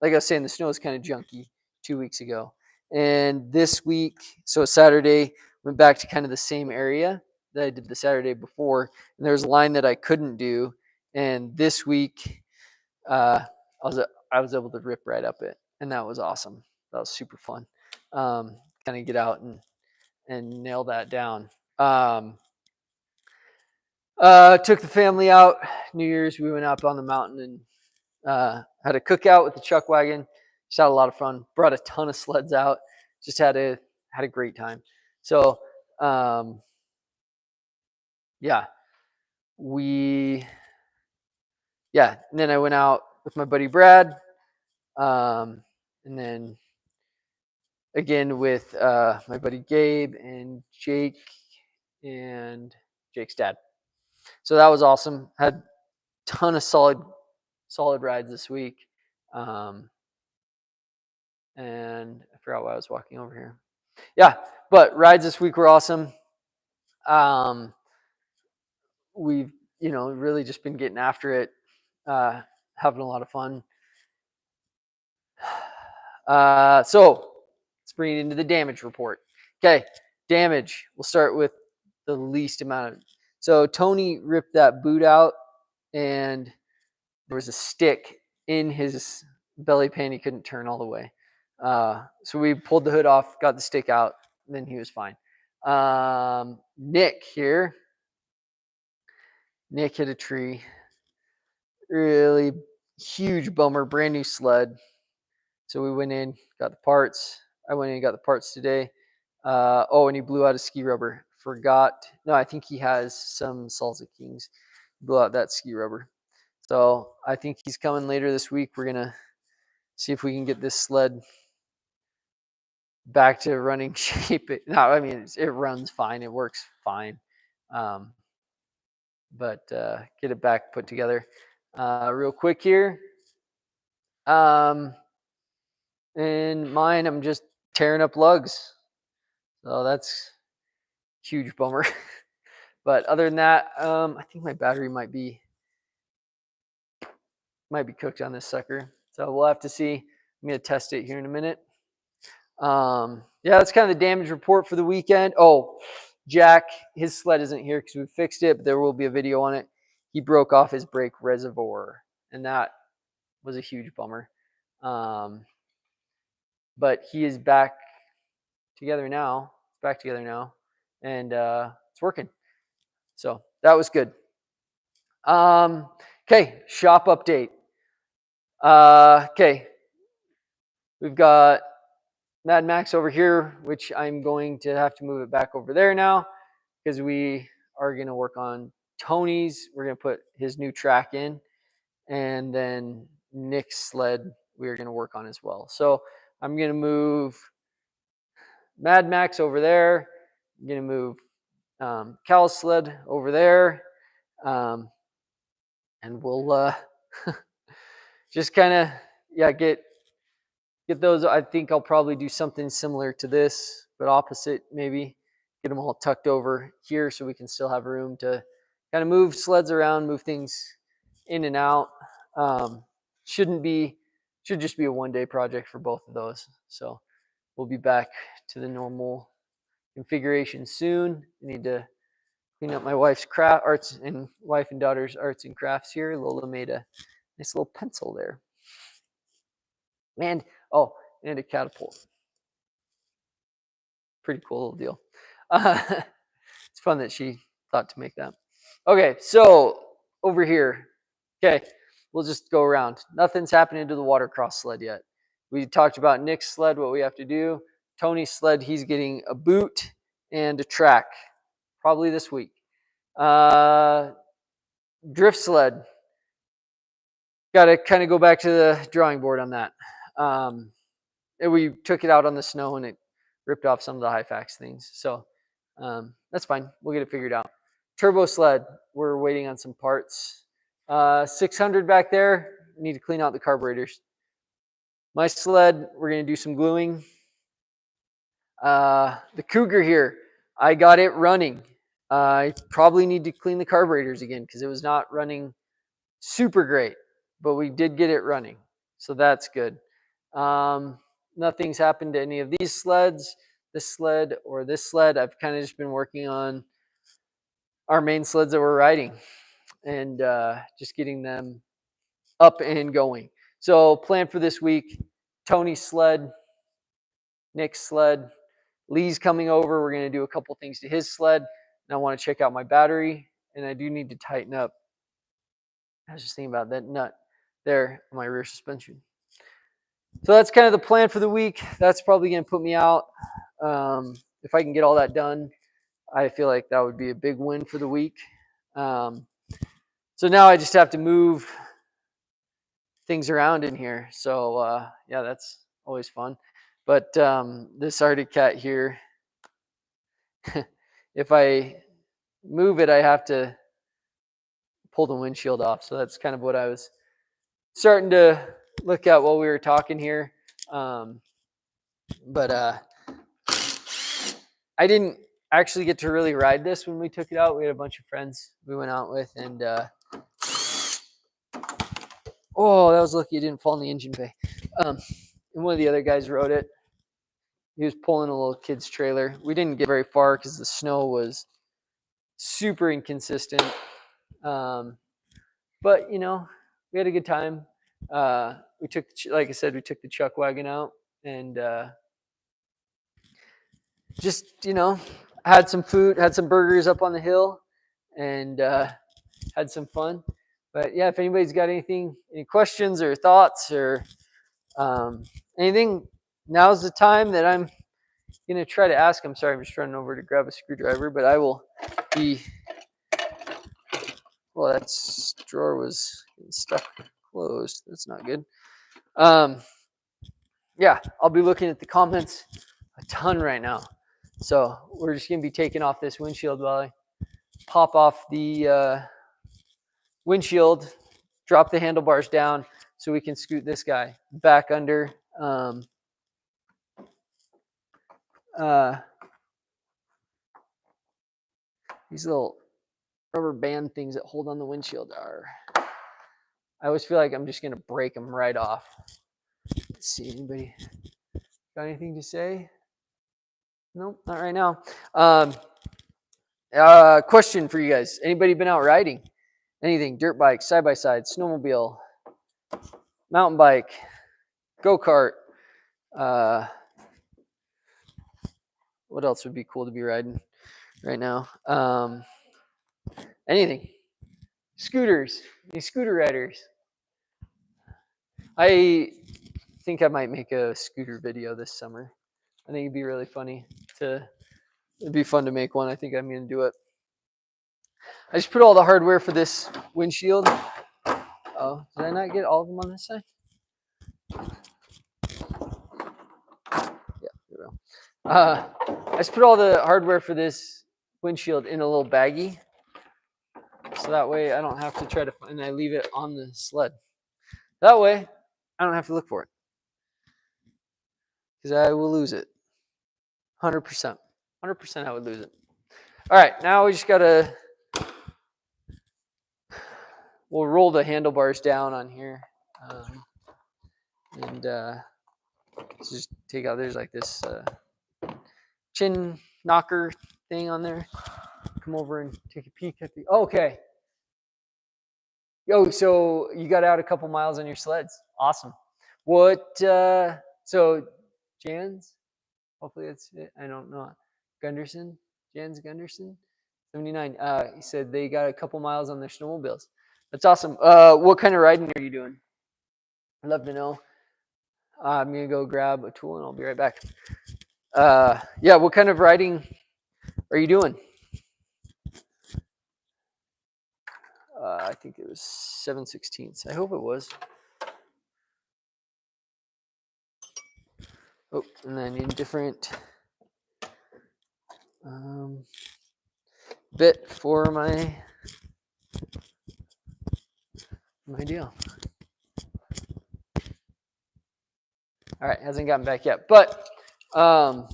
like I was saying, the snow was kind of junky 2 weeks ago. And this week, so Saturday, went back to kind of the same area that I did the Saturday before. And there was a line that I couldn't do. And this week, I was able to rip right up it. And that was awesome. That was super fun. Kind of get out and nail that down. Took the family out. New Year's, we went up on the mountain and had a cookout with the chuck wagon. Just had a lot of fun. Brought a ton of sleds out. Just had a great time. So, yeah, and then I went out with my buddy Brad, and then again with my buddy Gabe and Jake and Jake's dad. So that was awesome. Had a ton of solid rides this week. And I forgot why I was walking over here. Yeah, but rides this week were awesome. We've really just been getting after it, having a lot of fun. So let's bring it into the damage report. Okay, damage. We'll start with the least amount of. So Tony ripped that boot out, and there was a stick in his belly pan. He couldn't turn all the way. So we pulled the hood off, got the stick out, and then he was fine. Nick here. Nick hit a tree. Really huge bummer, brand new sled. So we went in, got the parts. I went in and got the parts today. And he blew out a ski rubber. Forgot. No, I think he has some Salsa Kings. Blew out that ski rubber. So I think he's coming later this week. We're going to see if we can get this sled back to running shape. No, I mean, it runs fine. It works fine. But get it back put together. Real quick here. In mine, I'm just tearing up lugs. So that's a huge bummer. But other than that, I think my battery might be cooked on this sucker. So we'll have to see. I'm going to test it here in a minute. Yeah, that's kind of the damage report for the weekend. Oh, Jack, his sled isn't here because we fixed it, but there will be a video on it. He broke off his brake reservoir, and that was a huge bummer. But he is back together now. It's back together now, and it's working. So that was good. Okay, shop update. Okay, we've got Mad Max over here, which I'm going to have to move it back over there now because we are going to work on Tony's. We're going to put his new track in, and then Nick's sled we're going to work on as well. So I'm going to move Mad Max over there. I'm going to move Cal's sled over there. And we'll just kind of, get those. I think I'll probably do something similar to this, but opposite maybe. Get them all tucked over here so we can still have room to kind of move sleds around, move things in and out. Should just be a one-day project for both of those. So we'll be back to the normal configuration soon. I need to clean up my wife's wife and daughter's arts and crafts here. Lola made a nice little pencil there. And a catapult. Pretty cool little deal. It's fun that she thought to make that. Okay, so over here. Okay, we'll just go around. Nothing's happening to the watercross sled yet. We talked about Nick's sled, what we have to do. Tony's sled, he's getting a boot and a track, probably this week. Drift sled. Got to kind of go back to the drawing board on that. We took it out on the snow and it ripped off some of the Hyfax things. So that's fine. We'll get it figured out. Turbo sled. We're waiting on some parts. 600 back there. Need to clean out the carburetors. My sled, we're going to do some gluing. The Cougar here, I got it running. I probably need to clean the carburetors again because it was not running super great, but we did get it running. So that's good. Nothing's happened to any of these sleds. This sled or this sled, I've kind of just been working on our main sleds that we're riding and just getting them up and going. So plan for this week, Tony's sled, Nick's sled, Lee's coming over. We're going to do a couple things to his sled. And I want to check out my battery, and I do need to tighten up. I was just thinking about that nut there on my rear suspension. So that's kind of the plan for the week. That's probably going to put me out. If I can get all that done, I feel like that would be a big win for the week. So now I just have to move things around in here. So that's always fun. But this Arctic Cat here, if I move it, I have to pull the windshield off. So that's kind of what I was starting to look at while we were talking here. But I didn't actually get to really ride this when we took it out. We had a bunch of friends we went out with, and that was lucky it didn't fall in the engine bay. And one of the other guys rode it. He was pulling a little kid's trailer. We didn't get very far because the snow was super inconsistent. But we had a good time. We took, like I said, we took the chuck wagon out and just had some food, had some burgers up on the hill, and had some fun. But yeah, if anybody's got any questions or thoughts or anything, now's the time that I'm going to try to ask. I'm sorry, I'm just running over to grab a screwdriver, but I will be. Well, that drawer was stuck closed. That's not good. Yeah, I'll be looking at the comments a ton right now. So we're just going to be taking off this windshield while I pop off the windshield, drop the handlebars down so we can scoot this guy back under. These little rubber band things that hold on the windshield are, I always feel like I'm just going to break them right off. Let's see, anybody got anything to say? Nope, not right now. Question for you guys. Anybody been out riding? Anything, dirt bike, side-by-side, snowmobile, mountain bike, go-kart, what else would be cool to be riding right now? Anything. Scooters, any scooter riders? I think I might make a scooter video this summer. I think it'd be really funny it'd be fun to make one. I think I'm going to do it. I just put all the hardware for this windshield. Oh, did I not get all of them on this side? Yeah, there we go. I just put all the hardware for this windshield in a little baggie. So that way I don't have to try to find, I leave it on the sled. That way I don't have to look for it. Because I will lose it. 100%. 100% I would lose it. All right, now we just got to, we'll roll the handlebars down on here. And just take out, there's like this chin knocker thing on there. Come over and take a peek at the, okay. Yo, so you got out a couple miles on your sleds. Awesome. What, so Jans, hopefully that's it. I don't know. Gunderson, Jans Gunderson, 79. He said they got a couple miles on their snowmobiles. That's awesome. What kind of riding are you doing? I'd love to know. I'm going to go grab a tool and I'll be right back. Yeah, what kind of riding are you doing? I think it was 7/16. I hope it was. Oh, and then in different bit for my deal. All right, hasn't gotten back yet, but I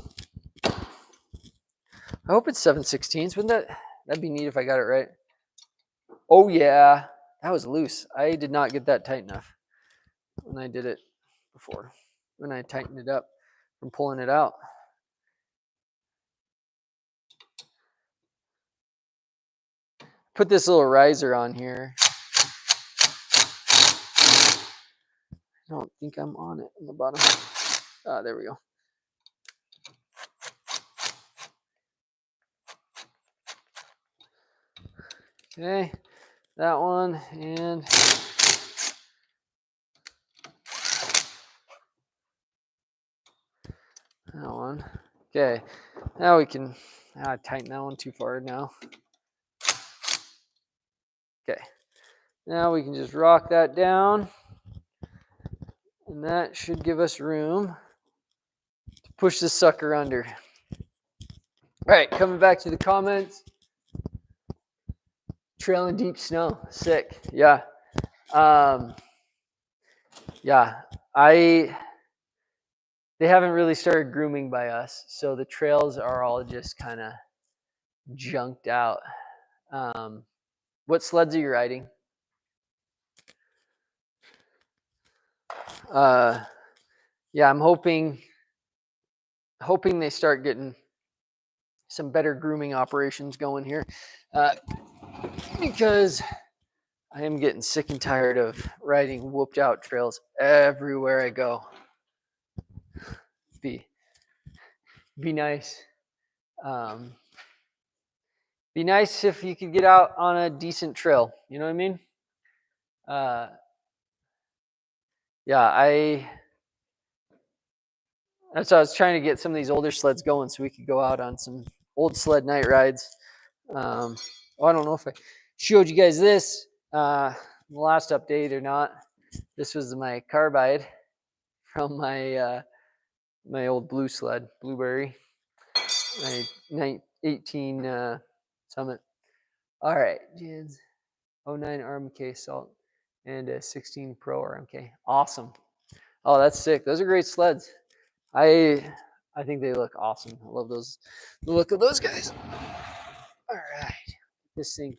hope it's 7/16. Wouldn't that'd be neat if I got it right? Oh yeah, that was loose. I did not get that tight enough when I did it before. When I tightened it up from pulling it out. Put this little riser on here. I don't think I'm on it on the bottom. There we go. Okay, that one and that one. Okay, now we can tighten that one too far now. Okay, now we can just rock that down, and that should give us room to push this sucker under. All right, coming back to the comments. Trail in deep snow, sick. Yeah, yeah. They haven't really started grooming by us, so the trails are all just kind of junked out. What sleds are you riding? Yeah, I'm hoping they start getting some better grooming operations going here, because I am getting sick and tired of riding whooped out trails everywhere I go. Be nice Be nice if you could get out on a decent trail. You know what I mean? Uh, yeah, that's why I was trying to get some of these older sleds going so we could go out on some old sled night rides. I don't know if I showed you guys this the last update or not. This was my carbide from my old blue sled, Blueberry, my 18 Summit. All right, Jans, 09 RMK Salt and a 16 Pro RMK. Awesome. Oh, that's sick. Those are great sleds. I think they look awesome. I love those. The look of those guys. All right, this thing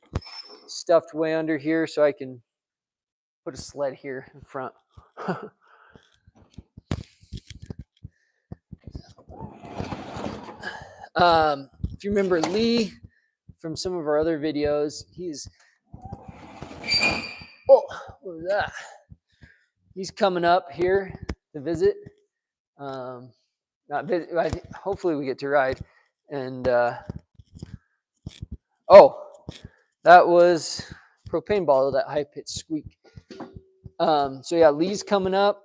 stuffed way under here so I can put a sled here in front. If you remember Lee from some of our other videos, what was that? He's coming up here to visit. Not visit. Hopefully we get to ride. And that was propane bottle, that high pitched squeak. So yeah, Lee's coming up,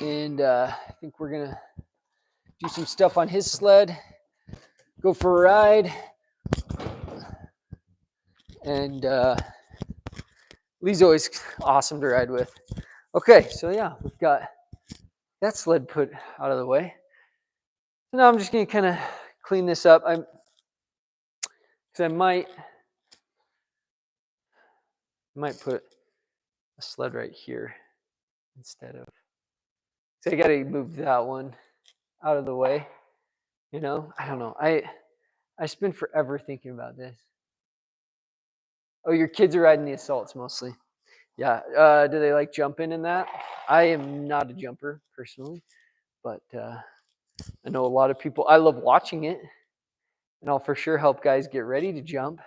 and I think we're gonna do some stuff on his sled, go for a ride, and Lee's always awesome to ride with. Okay, so yeah, we've got that sled put out of the way. So now I'm just gonna kind of clean this up. I might put a sled right here instead of. So I gotta move that one out of the way. You know, I don't know. I spend forever thinking about this. Oh, your kids are riding the Assaults mostly. Yeah. Do they like jumping in that? I am not a jumper personally, but I know a lot of people. I love watching it, and I'll for sure help guys get ready to jump,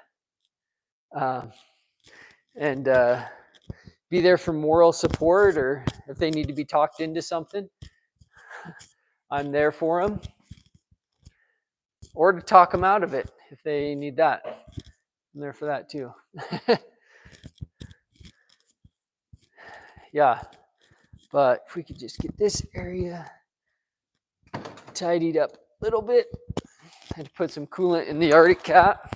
and be there for moral support, or if they need to be talked into something, I'm there for them, or to talk them out of it if they need that. I'm there for that too. Yeah, but if we could just get this area tidied up a little bit. I had to put some coolant in the Arctic Cat.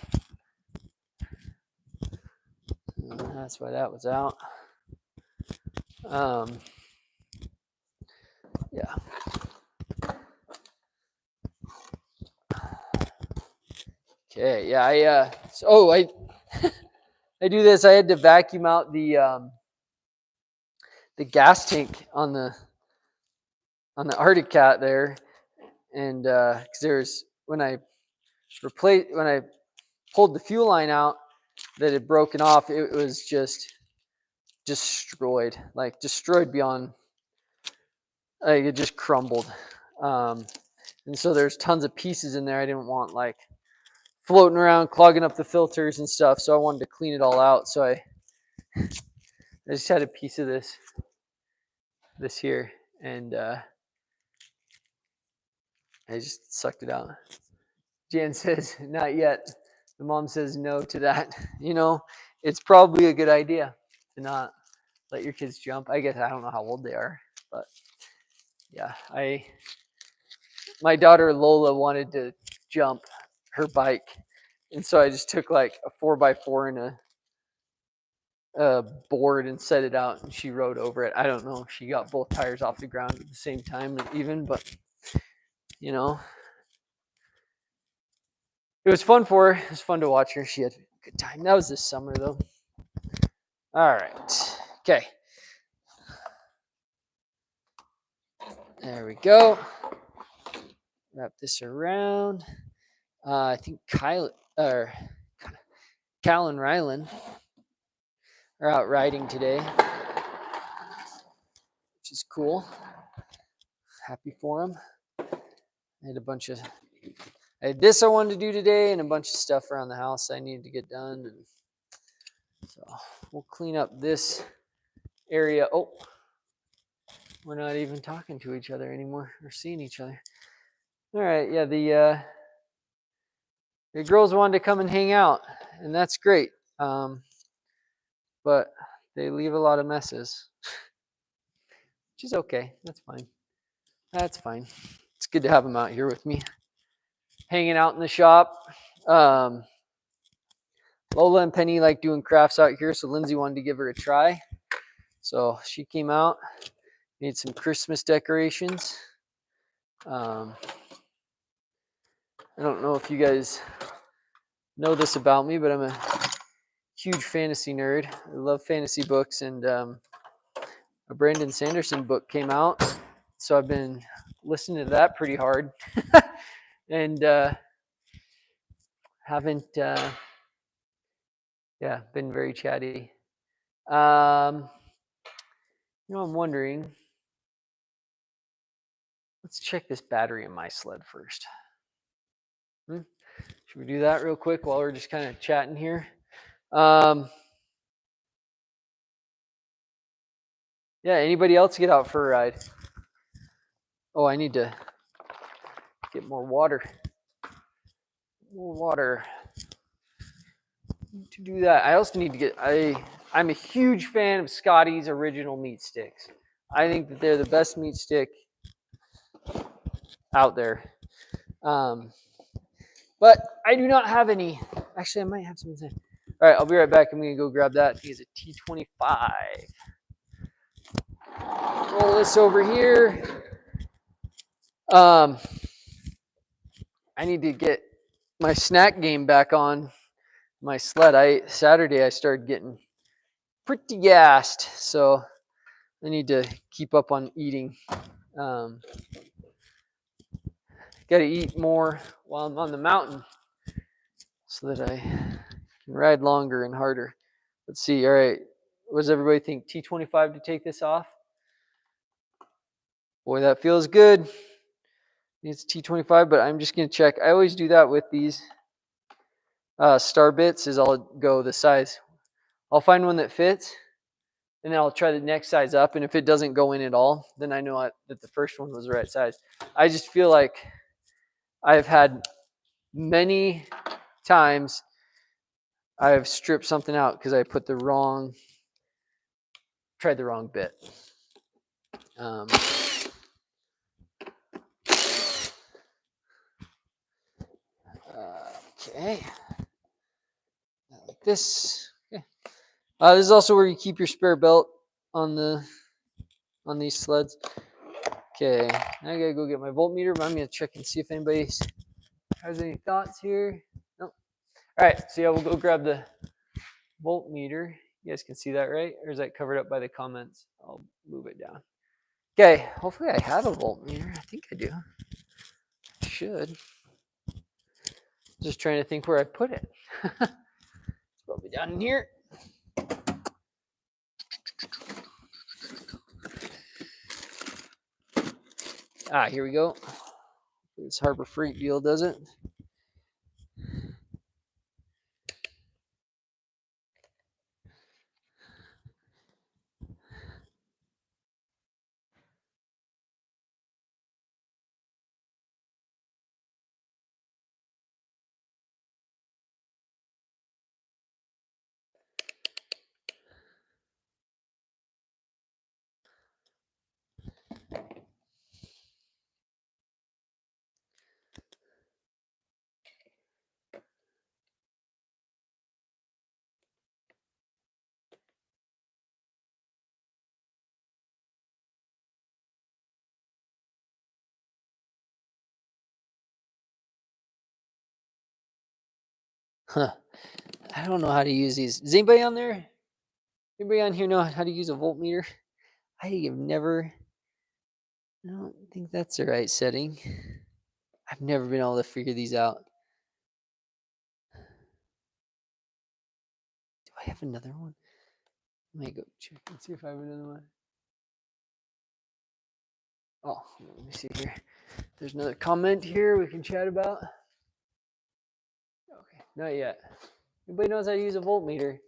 That's why that was out. Yeah. Okay. Yeah. I I do this. I had to vacuum out the gas tank on the Arctic Cat there, and because there's when I pulled the fuel line out that had broken off, it was just destroyed, like destroyed beyond, like it just crumbled. And so there's tons of pieces in there I didn't want like floating around, clogging up the filters and stuff. So I wanted to clean it all out. So I just had a piece of this here, and I just sucked it out. Jan says, not yet. The mom says no to that. You know, it's probably a good idea to not let your kids jump. I guess I don't know how old they are, but yeah, my daughter Lola wanted to jump her bike, and so I just took like a 4x4 and a board and set it out, and she rode over it. I don't know if she got both tires off the ground at the same time even, but you know, it was fun for her. It was fun to watch her. She had a good time. That was this summer though. All right. Okay. There we go. Wrap this around. I think Cal and Rylan are out riding today, which is cool. Happy for them. I had this I wanted to do today and a bunch of stuff around the house I needed to get done. And so we'll clean up this area. Oh, we're not even talking to each other anymore or seeing each other. All right. Yeah. The girls wanted to come and hang out, and that's great. But they leave a lot of messes, which is okay. That's fine. That's fine. It's good to have them out here with me, hanging out in the shop. Lola and Penny like doing crafts out here, so Lindsay wanted to give her a try. So she came out, made some Christmas decorations. I don't know if you guys know this about me, but I'm a huge fantasy nerd. I love fantasy books, and a Brandon Sanderson book came out, so I've been listening to that pretty hard, and haven't been very chatty. I'm wondering. Let's check this battery in my sled first. Should we do that real quick while we're just kind of chatting here? Yeah, anybody else get out for a ride? Oh, I need to get more water. More water. To do that, I also need to get. I'm a huge fan of Scotty's original meat sticks. I think that they're the best meat stick out there. But I do not have any. Actually, I might have some inside. All right, I'll be right back. I'm going to go grab that. He's a T25. Roll this over here. I need to get my snack game back on my sled. Saturday I started getting pretty gassed, so I need to keep up on eating. Got to eat more while I'm on the mountain so that I can ride longer and harder. Let's see. All right. What does everybody think? T25 to take this off? Boy, that feels good. It's T25, but I'm just going to check. I always do that with these star bits is I'll go the size. I'll find one that fits, and then I'll try the next size up. And if it doesn't go in at all, then I know that the first one was the right size. I just feel like I've had many times I've stripped something out because I put tried the wrong bit. Okay. Like this. Okay. This is also where you keep your spare belt on these sleds. Okay, I gotta go get my voltmeter, but I'm gonna check and see if anybody has any thoughts here. Nope. All right, so yeah, we'll go grab the voltmeter. You guys can see that, right? Or is that covered up by the comments? I'll move it down. Okay, hopefully I have a voltmeter. I think I do. I should. Just trying to think where I put it. It's probably down in here. Here we go. This Harbor Freight deal does it. Huh. I don't know how to use these. Is anybody on there? Anybody on here know how to use a voltmeter? I don't think that's the right setting. I've never been able to figure these out. Do I have another one? Let me go check and see if I have another one. Oh, let me see here. There's another comment here we can chat about. Okay, not yet. Anybody knows how to use a voltmeter?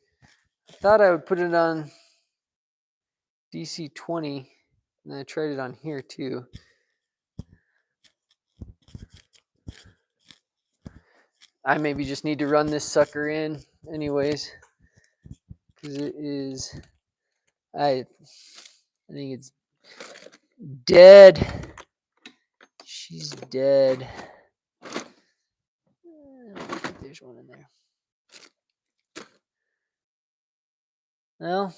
I thought I would put it on DC 20, and I tried it on here too. I maybe just need to run this sucker in anyways, because it is, I think it's dead. She's dead. I don't think there's one in there. Well,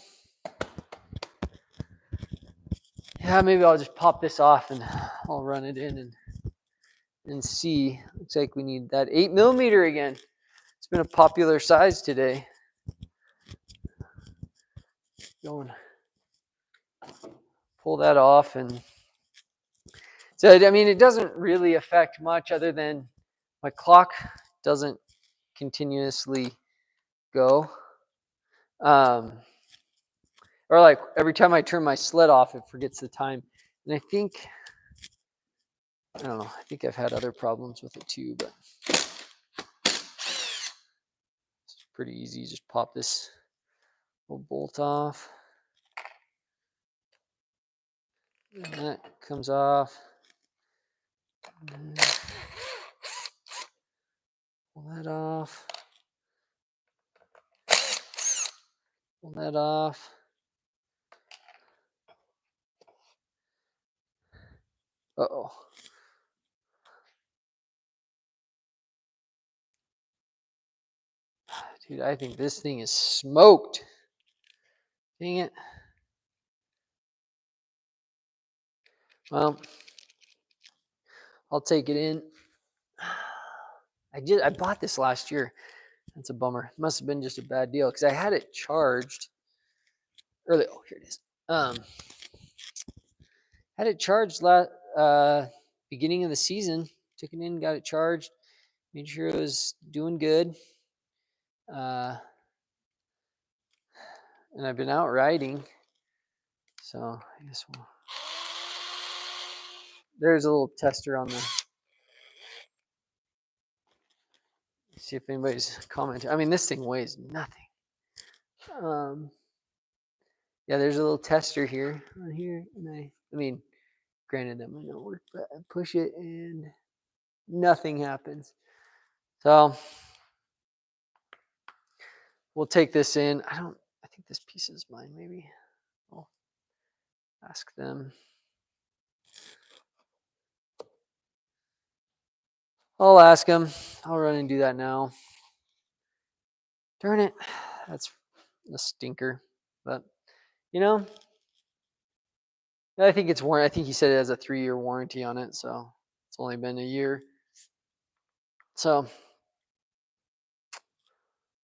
yeah, maybe I'll just pop this off and I'll run it in and see. Looks like we need that 8mm again. It's been a popular size today. Going, pull that off, and so I mean, it doesn't really affect much other than my clock doesn't continuously go. Or like every time I turn my sled off, it forgets the time. And I think, I don't know, I think I've had other problems with it too, but it's pretty easy. Just pop this little bolt off. And that comes off. Pull that off. Pull that off. Uh-oh. Dude, I think this thing is smoked. Dang it. Well, I'll take it in. I bought this last year. That's a bummer. Must have been just a bad deal because I had it charged early. Oh, here it is. Had it charged beginning of the season. Took it in, got it charged, made sure it was doing good. And I've been out riding, so I guess there's a little tester on the. See if anybody's commenting. I mean, this thing weighs nothing. Yeah, there's a little tester here on here, and I mean, granted that might not work, but I push it and nothing happens. So we'll take this in. I think this piece is mine. Maybe I'll ask them. I'll ask them. I'll run and do that now. Darn it, that's a stinker. But you know, I think it's warranty. I think he said it has a 3-year warranty on it, so it's only been a year. So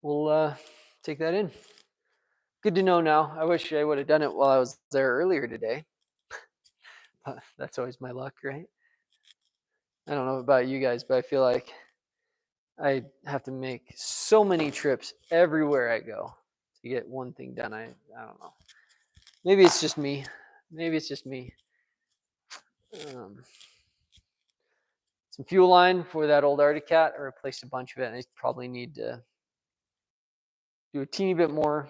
we'll take that in. Good to know now. I wish I would have done it while I was there earlier today. But that's always my luck, right? I don't know about you guys, but I feel like I have to make so many trips everywhere I go to get one thing done. I don't know. Maybe it's just me. Some fuel line for that old Arctic Cat. I replaced a bunch of it, and I probably need to do a teeny bit more,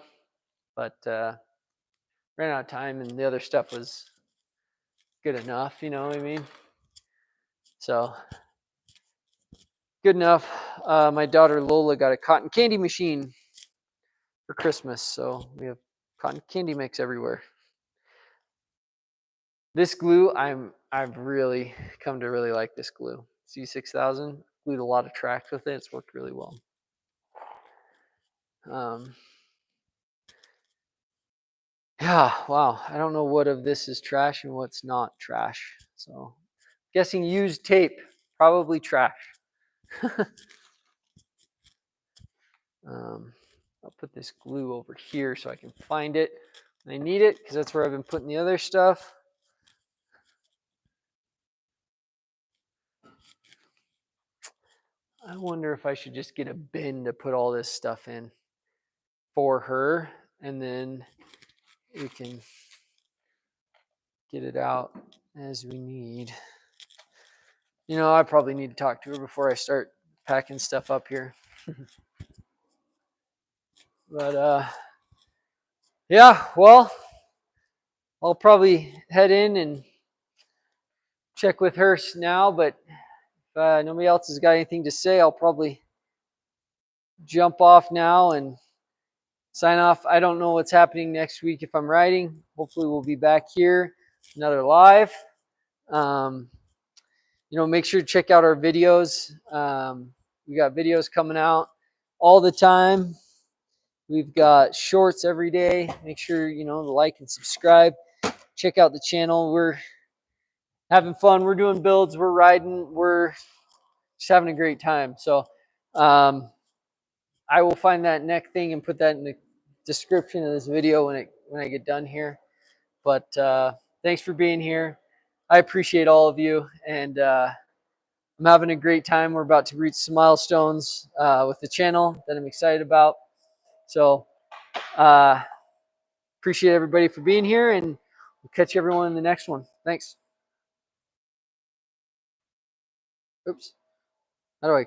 but ran out of time, and the other stuff was good enough. You know what I mean? So good enough. My daughter Lola got a cotton candy machine for Christmas, so we have cotton candy mix everywhere. This glue, I've really come to really like this glue. C6000, glued a lot of tracks with it. It's worked really well. Yeah, wow. I don't know what of this is trash and what's not trash. So, guessing used tape, probably trash. I'll put this glue over here so I can find it when I need it, because that's where I've been putting the other stuff. I wonder if I should just get a bin to put all this stuff in for her, and then we can get it out as we need. You know, I probably need to talk to her before I start packing stuff up here. But yeah, well, I'll probably head in and check with her now, but if nobody else has got anything to say, I'll probably jump off now and sign off. I don't know what's happening next week if I'm riding. Hopefully, we'll be back here, another live. Make sure to check out our videos. We got videos coming out all the time. We've got shorts every day. Make sure, to like and subscribe. Check out the channel. We're having fun. We're doing builds. We're riding. We're just having a great time. So I will find that neck thing and put that in the description of this video when I get done here. But thanks for being here. I appreciate all of you, and I'm having a great time. We're about to reach some milestones with the channel that I'm excited about. So appreciate everybody for being here, and we'll catch everyone in the next one. Thanks. Oops. How do I?